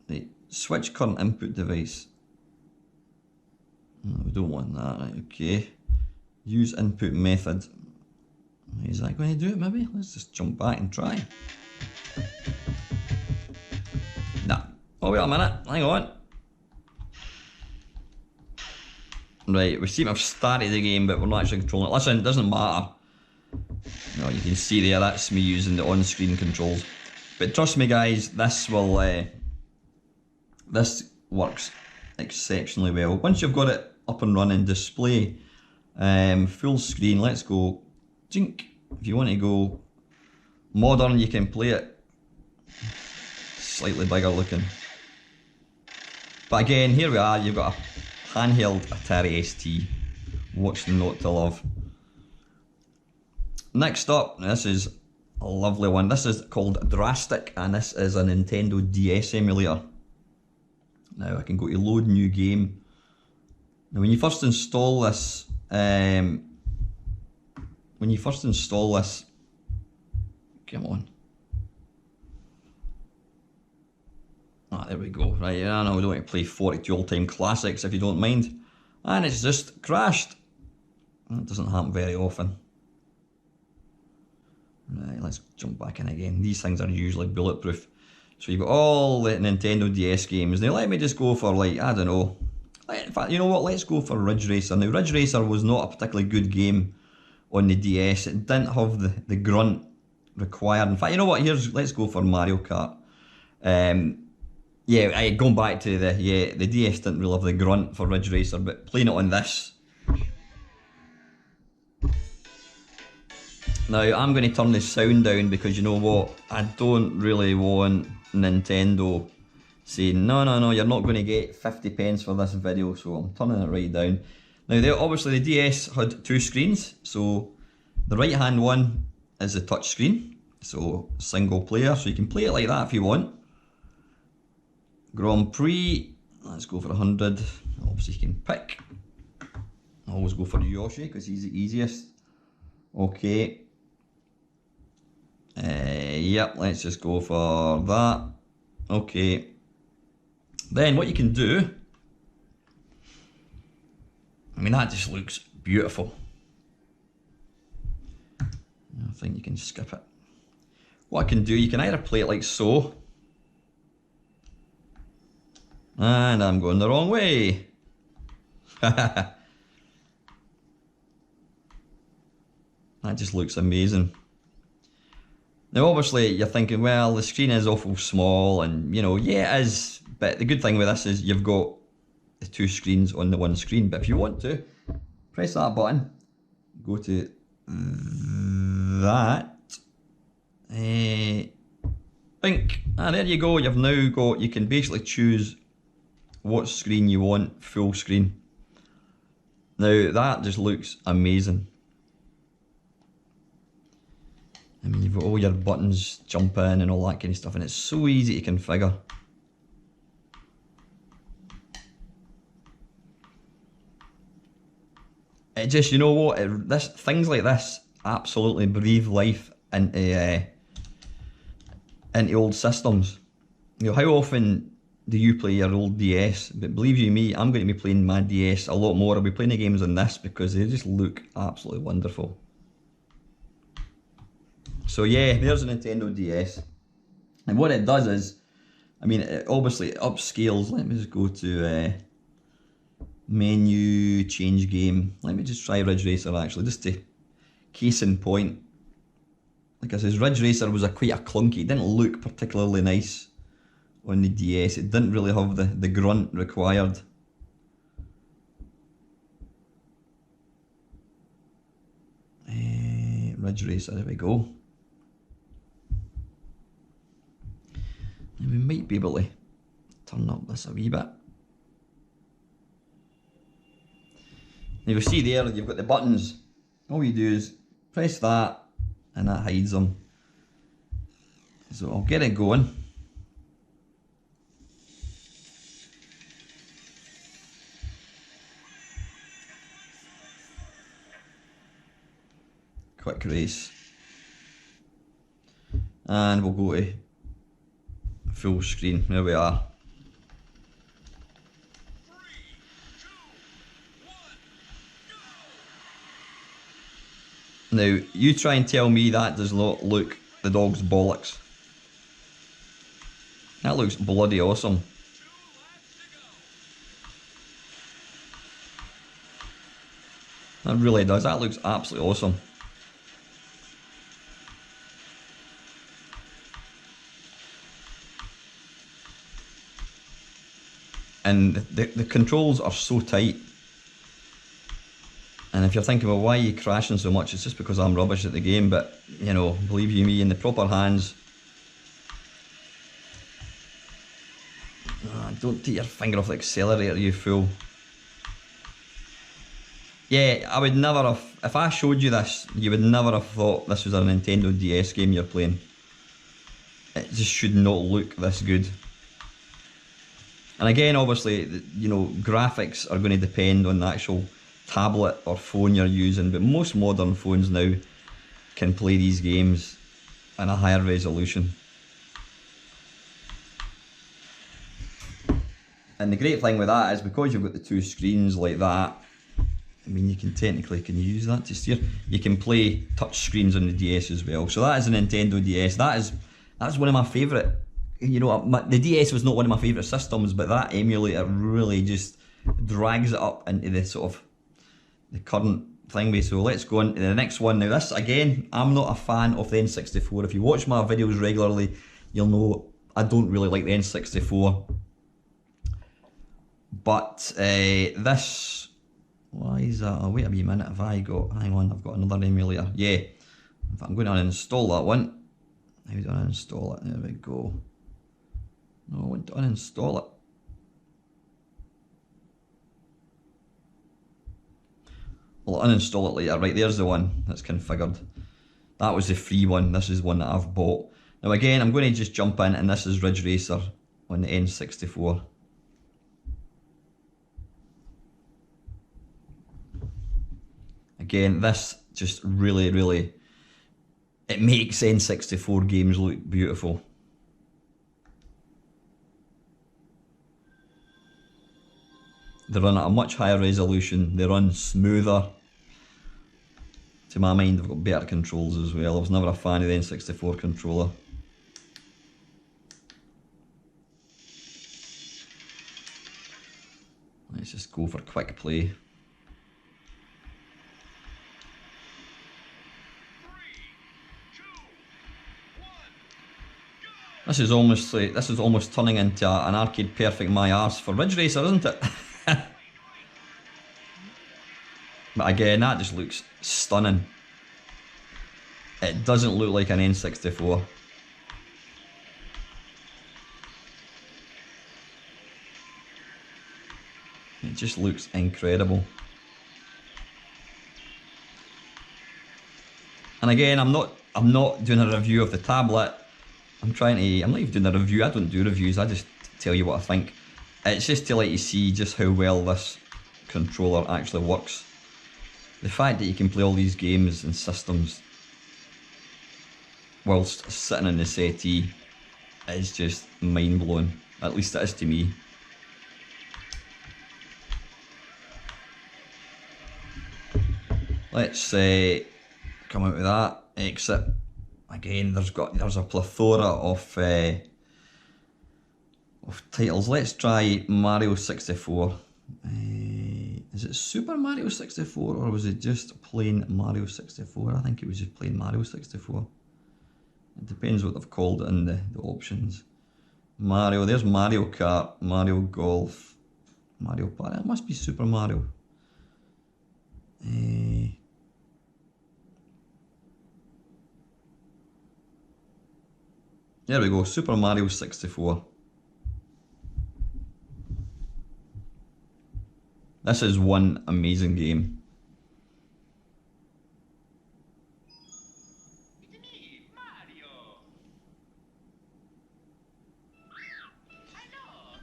Right, switch current input device. No, we don't want that. Right, okay. Use input method. Is that going to do it? Maybe. Let's just jump back and try. Nah. Oh, wait a minute, hang on. Right, we seem to have started the game, but we're not actually controlling it. Listen, it doesn't matter. You know, you can see there, that's me using the on-screen controls. But trust me guys, this will, this works exceptionally well. Once you've got it up and running, display, full screen, let's go, jink. If you want to go modern, you can play it slightly bigger looking. But again, here we are, you've got a handheld Atari ST. What's not to love? Next up, this is a lovely one. This is called Drastic, and this is a Nintendo DS emulator. Now I can go to load new game. Now when you first install this, come on. Ah, there we go. Right, I know we don't want to play 42 all-time classics if you don't mind. And it's just crashed. That doesn't happen very often. Right, let's jump back in again. These things are usually bulletproof. So you've got all the Nintendo DS games. Now let me just go for, like, I don't know. In fact, you know what, let's go for Ridge Racer. Now Ridge Racer was not a particularly good game on the DS. It didn't have the grunt required. In fact, you know what, let's go for Mario Kart. Yeah, going back to the DS didn't really have the grunt for Ridge Racer, but playing it on this. Now I'm going to turn the sound down because you know what, I don't really want Nintendo saying no, you're not going to get 50 pence for this video, so I'm turning it right down. Now obviously the DS had two screens, so the right hand one is the touch screen, so single player, so you can play it like that if you want. Grand Prix, let's go for 100. Obviously you can pick. I always go for Yoshi because he's the easiest. Okay. Yep, let's just go for that. Okay. Then what you can do, I mean that just looks beautiful. I think you can skip it. What I can do, you can either play it like so. And I'm going the wrong way. That just looks amazing. Now obviously you're thinking, well, the screen is awful small, and you know, yeah it is, but the good thing with this is you've got the two screens on the one screen. But if you want to, press that button, go to that, Think, there you go. You've now got, you can basically choose what screen you want, full screen. Now that just looks amazing. I mean, you've got all your buttons, jump in and all that kind of stuff, and it's so easy to configure. It just, you know what, things like this absolutely breathe life into old systems. You know, how often do you play your old DS? But believe you me, I'm going to be playing my DS a lot more. I'll be playing the games on this because they just look absolutely wonderful. So yeah, there's a Nintendo DS. And what it does is, I mean, it obviously upscales. Let me just go to menu, change game. Let me just try Ridge Racer actually, just to case in point. Like I says, Ridge Racer was quite a clunky, it didn't look particularly nice on the DS. It didn't really have the grunt required. Ridge Racer, there we go. And we might be able to turn up this a wee bit. And you'll see there, you've got the buttons. All you do is press that, and that hides them. So I'll get it going. Quick race. And we'll go to full screen. There we are. 3, 2, 1, go! Now, you try and tell me that does not look the dog's bollocks. That looks bloody awesome. 2 laps to go. That really does. That looks absolutely awesome. And the controls are so tight. And if you're thinking, well, why are you crashing so much? It's just because I'm rubbish at the game. But, you know, believe you me, in the proper hands. Don't take your finger off the accelerator, you fool. Yeah, I would never have, if I showed you this, you would never have thought this was a Nintendo DS game you're playing. It just should not look this good. And again, obviously, you know, graphics are going to depend on the actual tablet or phone you're using, but most modern phones now can play these games in a higher resolution. And the great thing with that is because you've got the two screens like that, I mean, you can technically, can you use that to steer? You can play touch screens on the DS as well. So that is a Nintendo DS. That's one of my favourite. You know, the DS was not one of my favourite systems, but that emulator really just drags it up into the sort of the current thing. So let's go on to the next one. Now this, again, I'm not a fan of the N64. If you watch my videos regularly, you'll know I don't really like the N64. But this, why is that? Oh, wait a wee minute, have I got, hang on, I've got another emulator. Yeah, I'm going to uninstall that one. How do I uninstall it? There we go. No, I want to uninstall it. I'll uninstall it later. Right, there's the one that's configured. That was the free one. This is one that I've bought. Now again, I'm going to just jump in, and this is Ridge Racer on the N64. Again, this just really, it makes N64 games look beautiful. They run at a much higher resolution, they run smoother. To my mind, they've got better controls as well. I was never a fan of the N64 controller. Let's just go for quick play. 3, 2, 1, go! This is almost turning into an arcade perfect my arse for Ridge Racer, isn't it? But again, that just looks stunning. It doesn't look like an N64. It just looks incredible. And again, I'm not doing a review of the tablet. I'm not even doing a review. I don't do reviews. I just tell you what I think. It's just to let you see just how well this controller actually works. The fact that you can play all these games and systems whilst sitting in the settee is just mind blowing. At least it is to me. Let's come out with that. Exit. Again, there's a plethora of titles. Let's try Mario 64. Is it Super Mario 64 or was it just plain Mario 64? I think it was just plain Mario 64. It depends what they've called it in the options. Mario, there's Mario Kart, Mario Golf, Mario Party. It must be Super Mario. There we go, Super Mario 64. This is one amazing game. It's me, Mario. I know.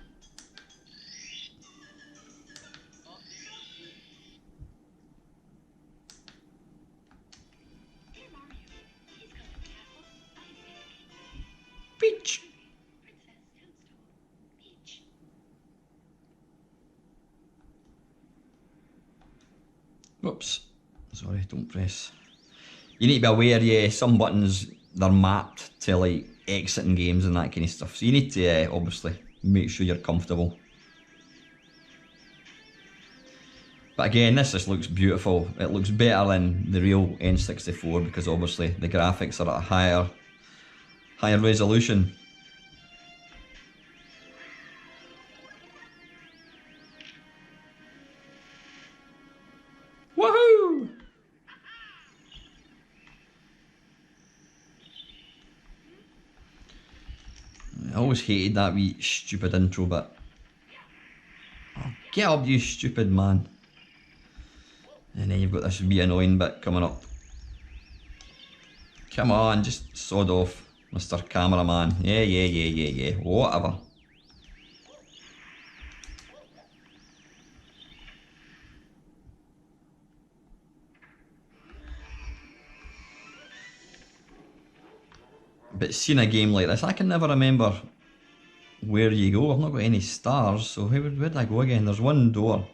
Hey Mario, please go to the castle. Peach! Princess Toadstool. Peach. Whoops. Sorry, don't press. You need to be aware, yeah, some buttons, they're mapped to like exiting games and that kind of stuff. So you need to obviously make sure you're comfortable. But again, this just looks beautiful. It looks better than the real N64 because obviously the graphics are at a higher resolution. Woohoo! I always hated that wee stupid intro bit. Oh, get up, you stupid man. And then you've got this wee annoying bit coming up. Come on, just sod off, Mr. Cameraman. Yeah, whatever. But seeing a game like this, I can never remember where you go. I've not got any stars, so where did I go again? There's one door.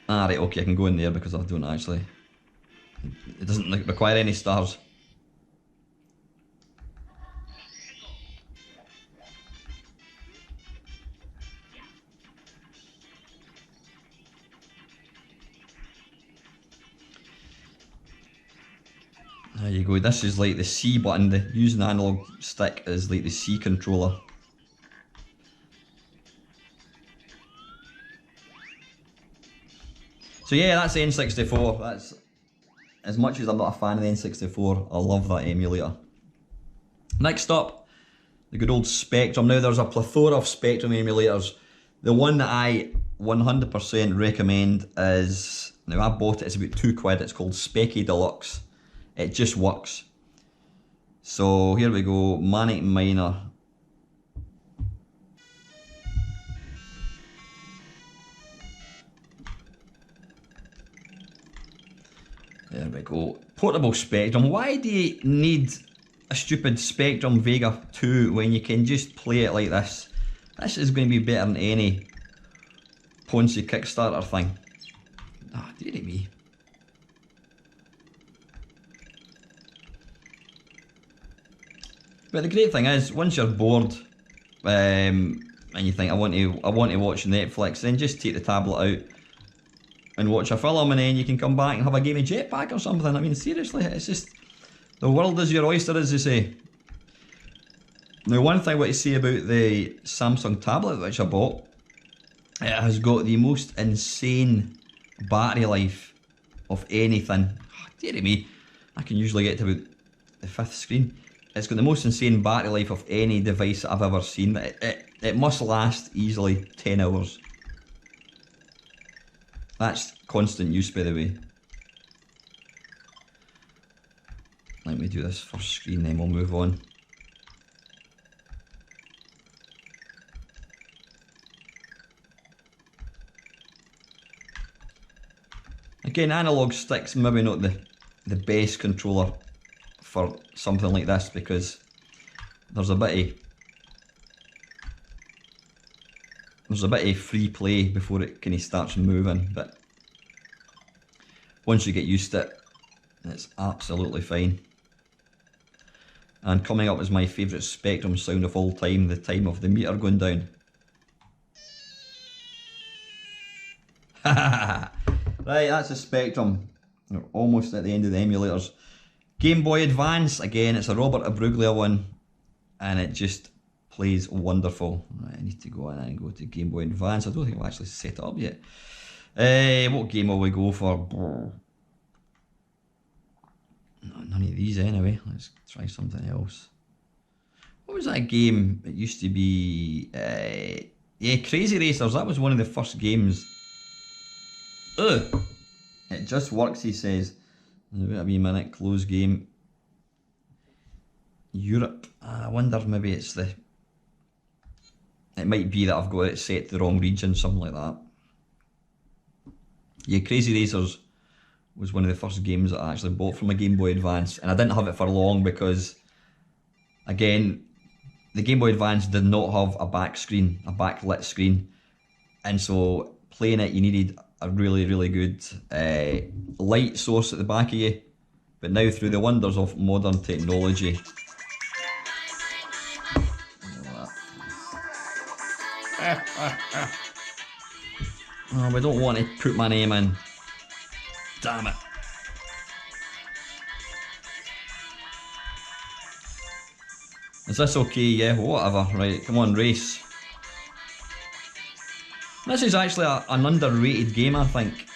Ah, right, okay, I can go in there because I don't actually... It doesn't require any stars. There you go, this is like the C button, using the analog stick is like the C controller. So yeah, that's the N64. That's, as much as I'm not a fan of the N64, I love that emulator. Next up, the good old Spectrum. Now there's a plethora of Spectrum emulators. The one that I 100% recommend is, now I bought it, it's about £2. It's called Specky Deluxe. It just works. So here we go, Manic Miner. There we go. Portable Spectrum. Why do you need a stupid Spectrum Vega 2 when you can just play it like this? This is going to be better than any Ponzi Kickstarter thing. Ah, dearie me. But the great thing is, once you're bored and you think I want to watch Netflix, then just take the tablet out and watch a film, and then you can come back and have a game of Jetpack or something. I mean, seriously, it's just, the world is your oyster, as they say. Now, one thing I want to say about the Samsung tablet which I bought, it has got the most insane battery life of anything. Oh, dearie me. I can usually get to about the 5th screen. It's got the most insane battery life of any device that I've ever seen. It must last easily 10 hours. That's constant use, by the way. Let me do this first screen, then we'll move on. Again, analog stick's maybe not the best controller for something like this, because there's a bit of free play before it kind of starts moving, but once you get used to it, it's absolutely fine. And coming up is my favourite Spectrum sound of all time, the time of the meter going down. Right, that's the Spectrum. We're almost at the end of the emulators. Game Boy Advance, again, it's a Robert Abruglia one, and it just plays wonderful. Right, I need to go in and go to Game Boy Advance. I don't think I've actually set it up yet. What game will we go for? None of these anyway. Let's try something else. What was that game? It used to be... yeah, Crazy Racers. That was one of the first games. Ugh! It just works, he says. Wait a wee minute. Close game. Europe. I wonder if maybe it's the... It might be that I've got it set to the wrong region, something like that. Yeah, Crazy Racers was one of the first games that I actually bought from a Game Boy Advance, and I didn't have it for long because, again, the Game Boy Advance did not have a back screen, a backlit screen, and so playing it you needed a really, really good light source at the back of you. But now, through the wonders of modern technology, oh, we don't want to put my name in. Damn it. Is this okay? Yeah, whatever. Right, come on, race. This is actually an underrated game, I think.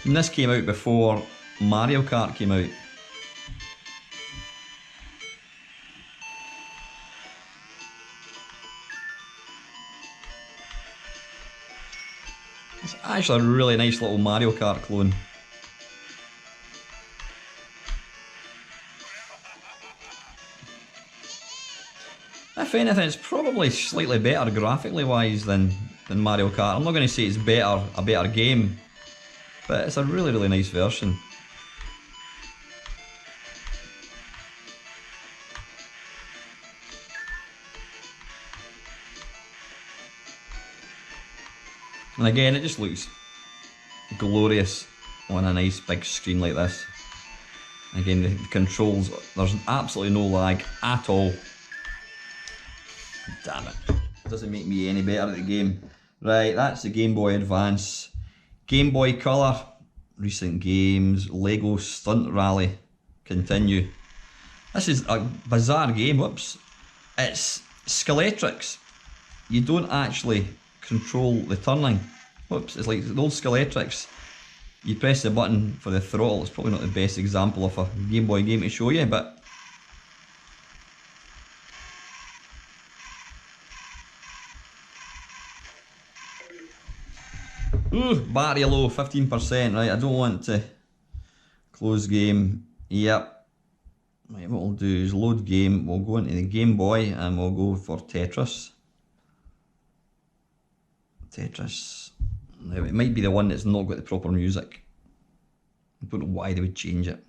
And this came out before Mario Kart came out. It's actually a really nice little Mario Kart clone. If anything, it's probably slightly better graphically wise than Mario Kart. I'm not going to say it's a better game, but it's a really, really nice version. And again, it just looks glorious on a nice big screen like this. Again, the controls, there's absolutely no lag at all. Damn it. Doesn't make me any better at the game. Right, that's the Game Boy Advance. Game Boy Color, recent games, Lego Stunt Rally, continue. This is a bizarre game, whoops. It's Skeletrix. You don't actually control the turning. Whoops, it's like the old Skeletrix. You press the button for the throttle. It's probably not the best example of a Game Boy game to show you, but ooh, battery low, 15%, right, I don't want to close game. Yep. Right, what we'll do is load game, we'll go into the Game Boy and we'll go for Tetris. Tetris. Now it might be the one that's not got the proper music. I don't know why they would change it.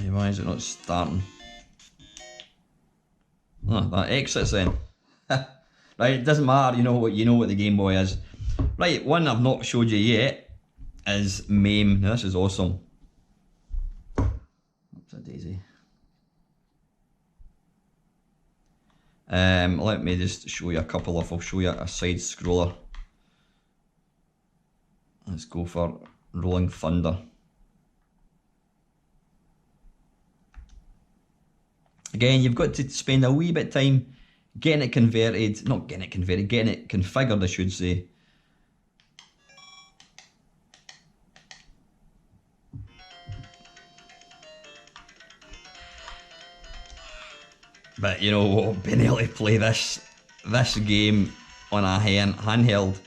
Why is it not starting? Oh, that exits then. Right, it doesn't matter, you know what the Game Boy is. Right, one I've not showed you yet is MAME. Now this is awesome. Oops, a daisy. Let me just show you a couple of, I'll show you a side scroller. Let's go for Rolling Thunder. Again, you've got to spend a wee bit of time getting it converted, not getting it converted, getting it configured, I should say. But you know, being able to play this game on a handheld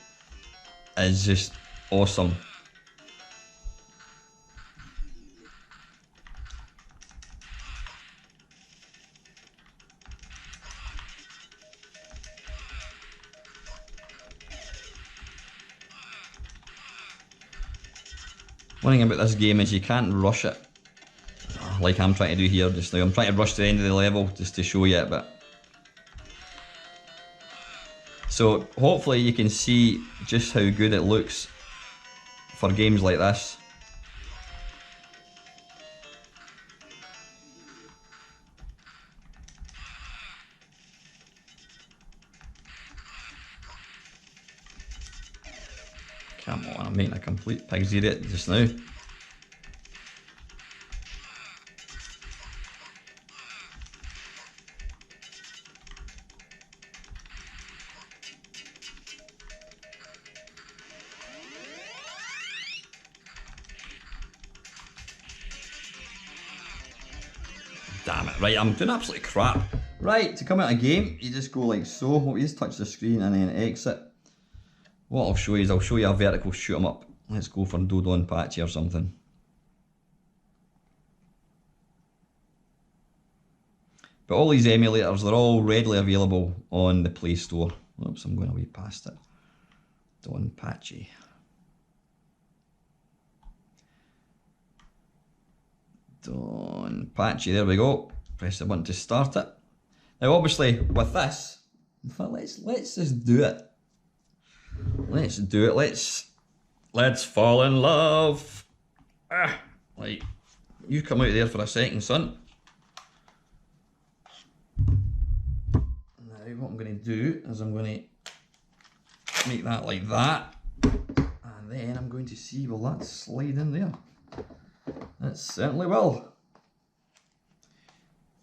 is just awesome. One thing about this game is you can't rush it, like I'm trying to do here just now. I'm trying to rush to the end of the level just to show you it, but... So hopefully you can see just how good it looks for games like this. Come on, I'm making a complete pig's idiot just now. Damn it, right, I'm doing absolutely crap. Right, to come out of a game, you just go like so, you just touch the screen and then exit. What I'll show you is I'll show you a vertical shoot 'em up. Let's go for Dodon Patchy or something. But all these emulators, they're all readily available on the Play Store. Oops, I'm going a wee past it. Don Patchy. Don Patchy, there we go. Press the button to start it. Now obviously with this, in fact, let's just do it. Let's do it. Let's fall in love. Like, you come out there for a second, son. Now what I'm going to do is I'm going to make that like that, and then I'm going to see, will that slide in there? It certainly will.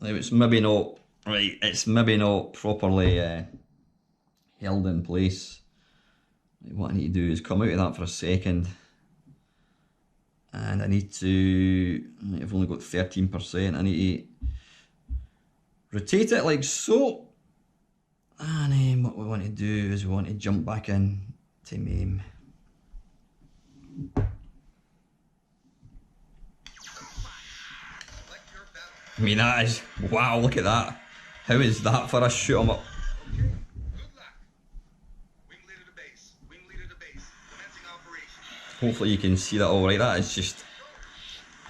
Now it's maybe not right. It's maybe not properly held in place. What I need to do is come out of that for a second, and I need to, I've only got 13%, I need to rotate it like so, and then what we want to do is we want to jump back in to MAME. I mean, that is, wow, look at that. How is that for a shoot 'em up? Hopefully you can see that all right. That is just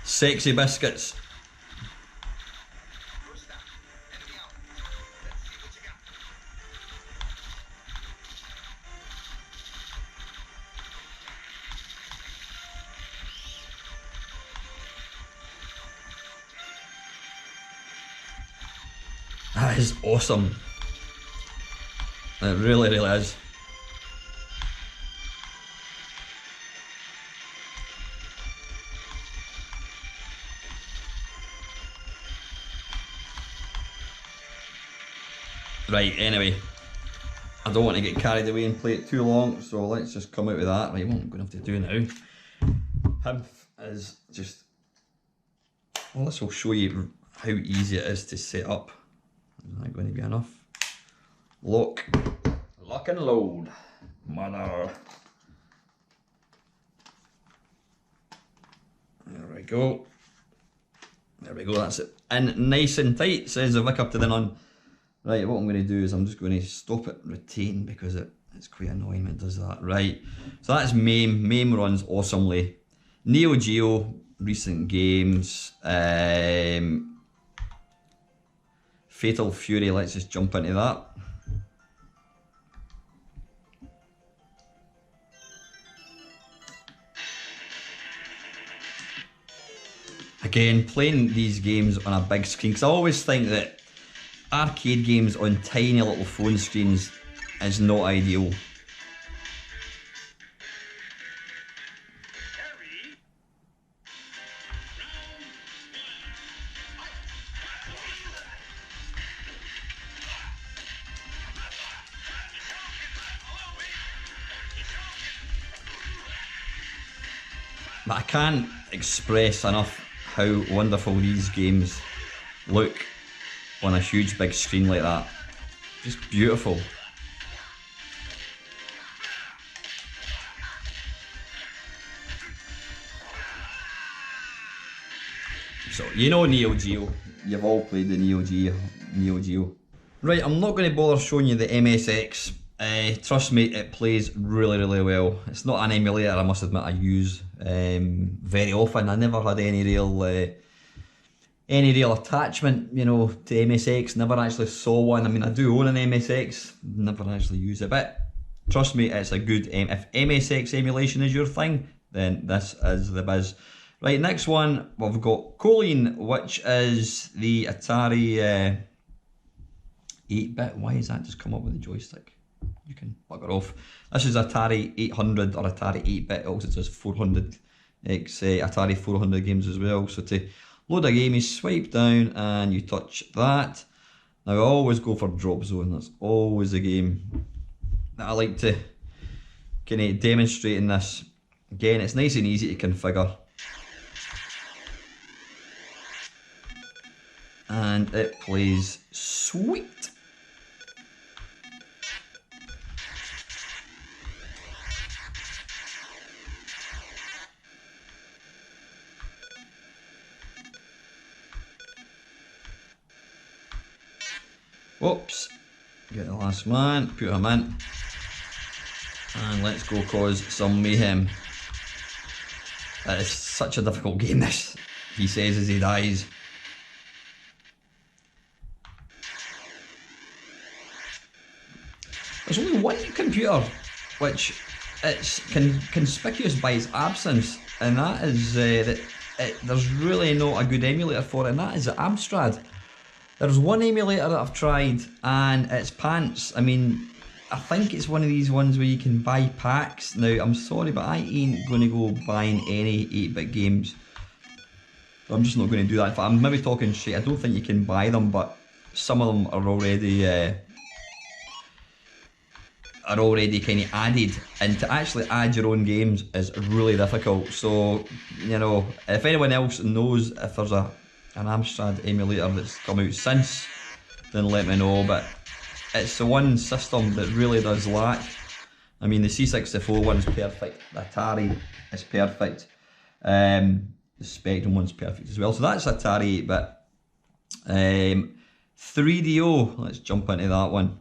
sexy biscuits. That is awesome. It really, really is. Right, anyway, I don't want to get carried away and play it too long, so let's just come out with that. Right, what I'm going to have to do now, him is just, well, this will show you how easy it is to set up. Is that going to be enough? Lock and load, mother. There we go. There we go, that's it. And nice and tight, says the Vic up to the nun. Right, what I'm going to do is I'm just going to stop it rotating because it's quite annoying when it does that. Right, so that's MAME. MAME runs awesomely. Neo Geo, recent games. Fatal Fury, let's just jump into that. Again, playing these games on a big screen, because I always think that arcade games on tiny little phone screens is not ideal. But I can't express enough how wonderful these games look on a huge big screen like that. Just beautiful. So, you know Neo Geo. You've all played the Neo Geo. Right, I'm not going to bother showing you the MSX. Trust me, it plays really, really well. It's not an emulator, I must admit, I use very often. I never had any real attachment, you know, to MSX. Never actually saw one. I mean, I do own an MSX, never actually use it. But trust me, it's a good. If MSX emulation is your thing, then this is the biz. Right, next one, we've got Colleen, which is the Atari 8-bit. Why has that just come up with the joystick? You can bugger off. This is Atari 800 or Atari 8-bit. It also says 400 Atari 400 games as well. So to load a game, you swipe down and you touch that. Now I always go for Drop Zone. That's always a game that I like to kind of demonstrate in this. Again, it's nice and easy to configure. And it plays sweet. Whoops. Get the last man, put him in. And let's go cause some mayhem. That is such a difficult game, this, he says as he dies. There's only one computer which it's conspicuous by its absence, and that is that there's really not a good emulator for it, and that is the Amstrad. There's one emulator that I've tried and it's pants. I mean, I think it's one of these ones where you can buy packs. Now, I'm sorry, but I ain't going to go buying any 8-bit games. I'm just not going to do that. I'm maybe talking shit. I don't think you can buy them, but some of them are already kind of added, and to actually add your own games is really difficult. So, you know, if anyone else knows if there's an Amstrad emulator that's come out since, then let me know. But it's the one system that really does lack. I mean, the C64 one's perfect, the Atari is perfect, the Spectrum one's perfect as well. So that's Atari 8-bit. 3DO, let's jump into that one.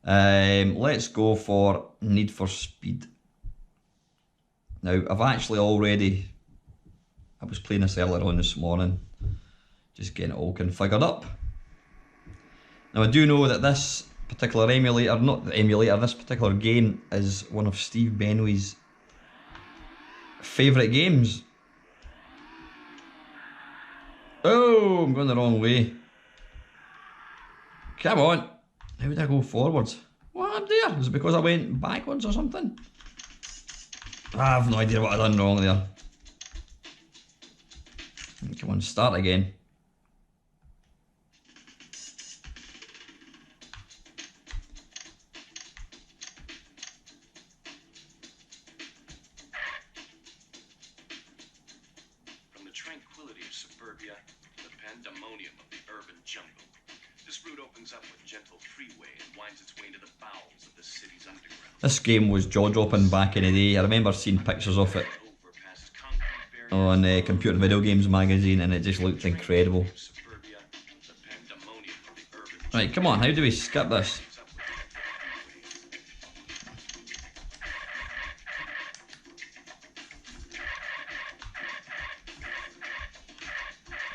Let's go for Need for Speed. Now, I've actually already, I was playing this earlier on this morning, just getting it all configured up. Now, I do know that this particular emulator, not the emulator, this particular game is one of Steve Benway's favourite games. Oh, I'm going the wrong way. Come on. How did I go forwards? What happened there? Is it because I went backwards or something? I have no idea what I've done wrong there. Come on, start again. From the tranquility of suburbia to the pandemonium of the urban jungle, this route opens up with gentle freeway and winds its way into the bowels of the city's underground. This game was jaw-dropping back in the day. I remember seeing pictures of it on Computer and Video Games magazine, and it just looked incredible. Right, come on, how do we skip this?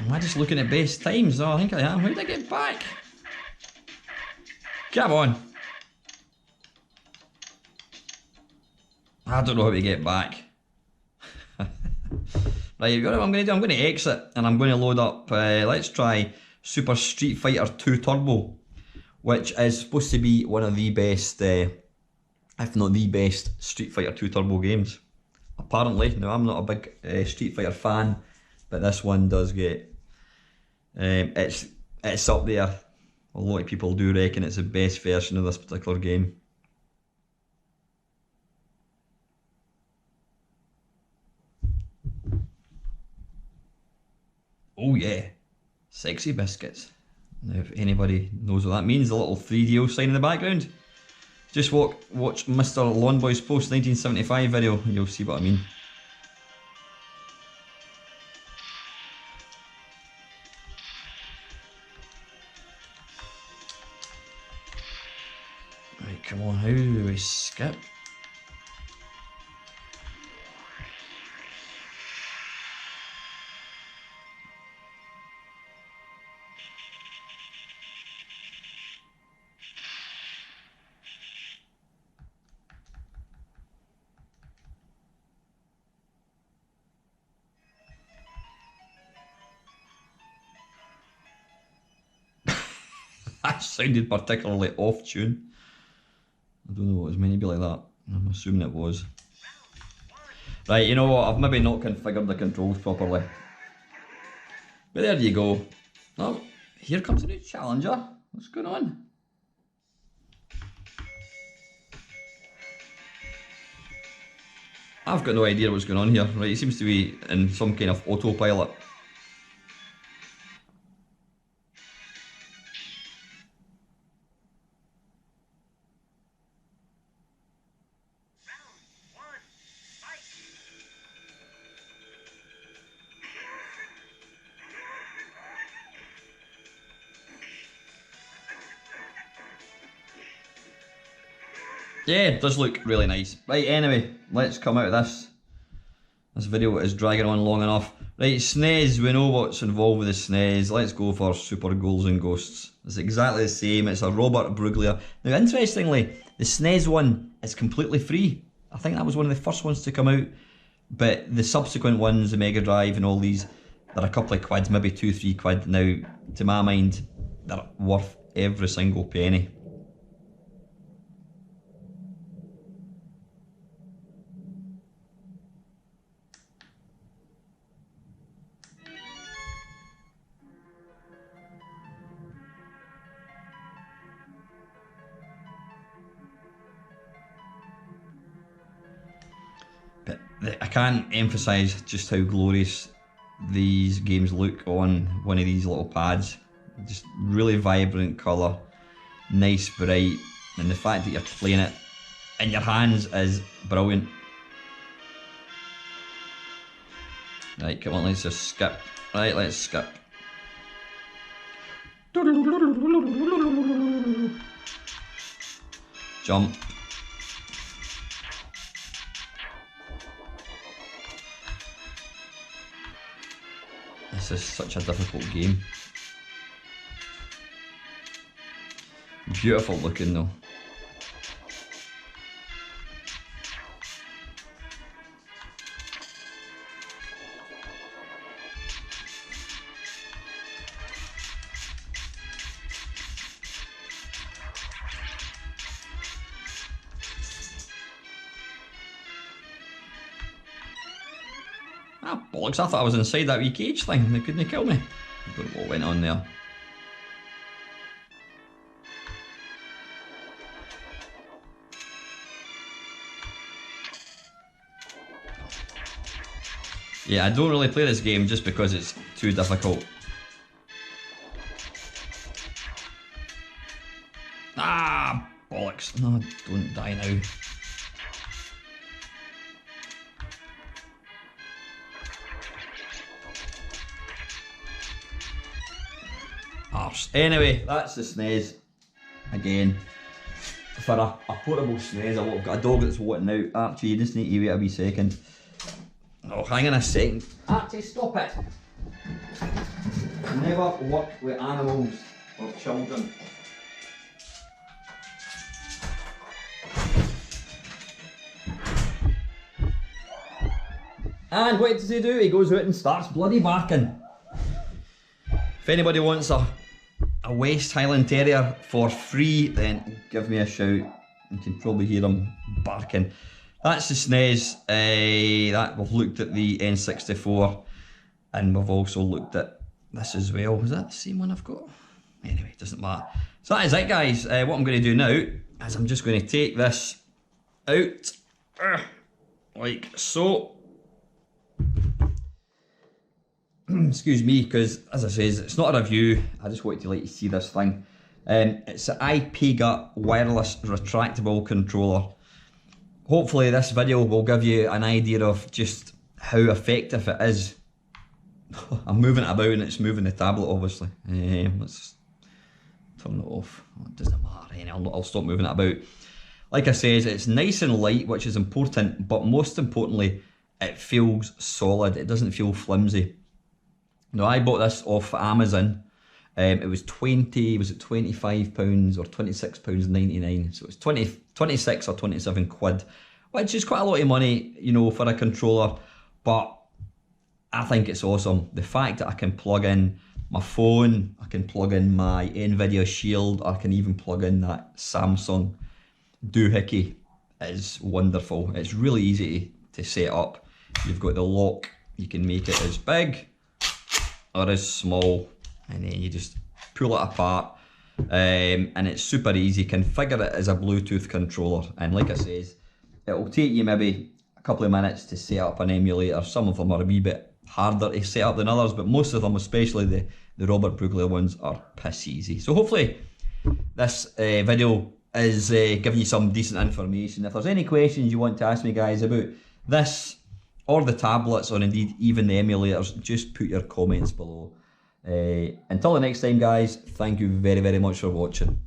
Am I just looking at best times? Oh, I think I am. How did I get back? Come on. I don't know how to get back. Right, what I'm going to do, I'm going to exit and I'm going to load up, let's try Super Street Fighter 2 Turbo, which is supposed to be one of the best, if not the best, Street Fighter 2 Turbo games. Apparently. Now, I'm not a big Street Fighter fan, but this one does get, it's up there. A lot of people do reckon it's the best version of this particular game. Oh yeah, sexy biscuits. Now if anybody knows what that means, the little 3DO sign in the background, just watch Mr. Lawnboy's post 1975 video and you'll see what I mean. Right, come on, how do we skip? That sounded particularly off tune. I don't know what it was meant to be like that. I'm assuming it was. Right, you know what? I've maybe not configured the controls properly. But there you go. Oh, here comes a new challenger. What's going on? I've got no idea what's going on here. Right, he seems to be in some kind of autopilot. Yeah, it does look really nice. Right, anyway, let's come out of this. This video is dragging on long enough. Right, SNES, we know what's involved with the SNES. Let's go for Super Ghouls and Ghosts. It's exactly the same, it's a Robert Bruglia. Now, interestingly, the SNES one is completely free. I think that was one of the first ones to come out. But the subsequent ones, the Mega Drive and all these, they're a couple of quids, maybe 2-3 quid. Now, to my mind, they're worth every single penny. I can't emphasise just how glorious these games look on one of these little pads. Just really vibrant colour, nice bright, and the fact that you're playing it in your hands is brilliant. Right, come on, let's just skip. Right, let's skip. Jump. This is such a difficult game. Beautiful looking though. Ah, bollocks, I thought I was inside that wee cage thing and they couldn't kill me. I don't know what went on there. Yeah, I don't really play this game just because it's too difficult. Ah, bollocks. No, don't die now. Anyway, that's the SNES. Again, for a portable SNES, I've got a dog that's wanting out. Archie, you just need to wait a wee second. Oh, hang on a second. Archie, stop it! Never work with animals or children. And what does he do? He goes out and starts bloody barking. If anybody wants a West Highland Terrier for free, then give me a shout. You can probably hear him barking. That's the SNES. That we've looked at the N64, and we've also looked at this as well. Is that the same one I've got? Anyway, it doesn't matter. So that is it, guys. What I'm going to do now is I'm just going to take this out, like so. excuse me, because as I says, it's not a review. I just wanted to let you see this thing. It's an IPEGA wireless retractable controller. Hopefully this video will give you an idea of just how effective it is. I'm moving it about and it's moving the tablet obviously. Let's turn it off. It doesn't matter, I'll stop moving it about. Like I says, it's nice and light, which is important, but most importantly, it feels solid. It doesn't feel flimsy. Now, I bought this off Amazon. It was £25 or £26.99. So it's 26 or 27 quid, which is quite a lot of money, you know, for a controller. But I think it's awesome. The fact that I can plug in my phone, I can plug in my NVIDIA Shield, I can even plug in that Samsung doohickey is wonderful. It's really easy to set up. You've got the lock, you can make it as big or as small, and then you just pull it apart, and it's super easy. Configure it as a Bluetooth controller, and like I says, it will take you maybe a couple of minutes to set up an emulator. Some of them are a wee bit harder to set up than others, but most of them, especially the Robert Brugler ones, are piss easy. So hopefully this video is giving you some decent information. If there's any questions you want to ask me, guys, about this or the tablets, or indeed even the emulators, just put your comments below. Until the next time, guys, thank you very, very much for watching.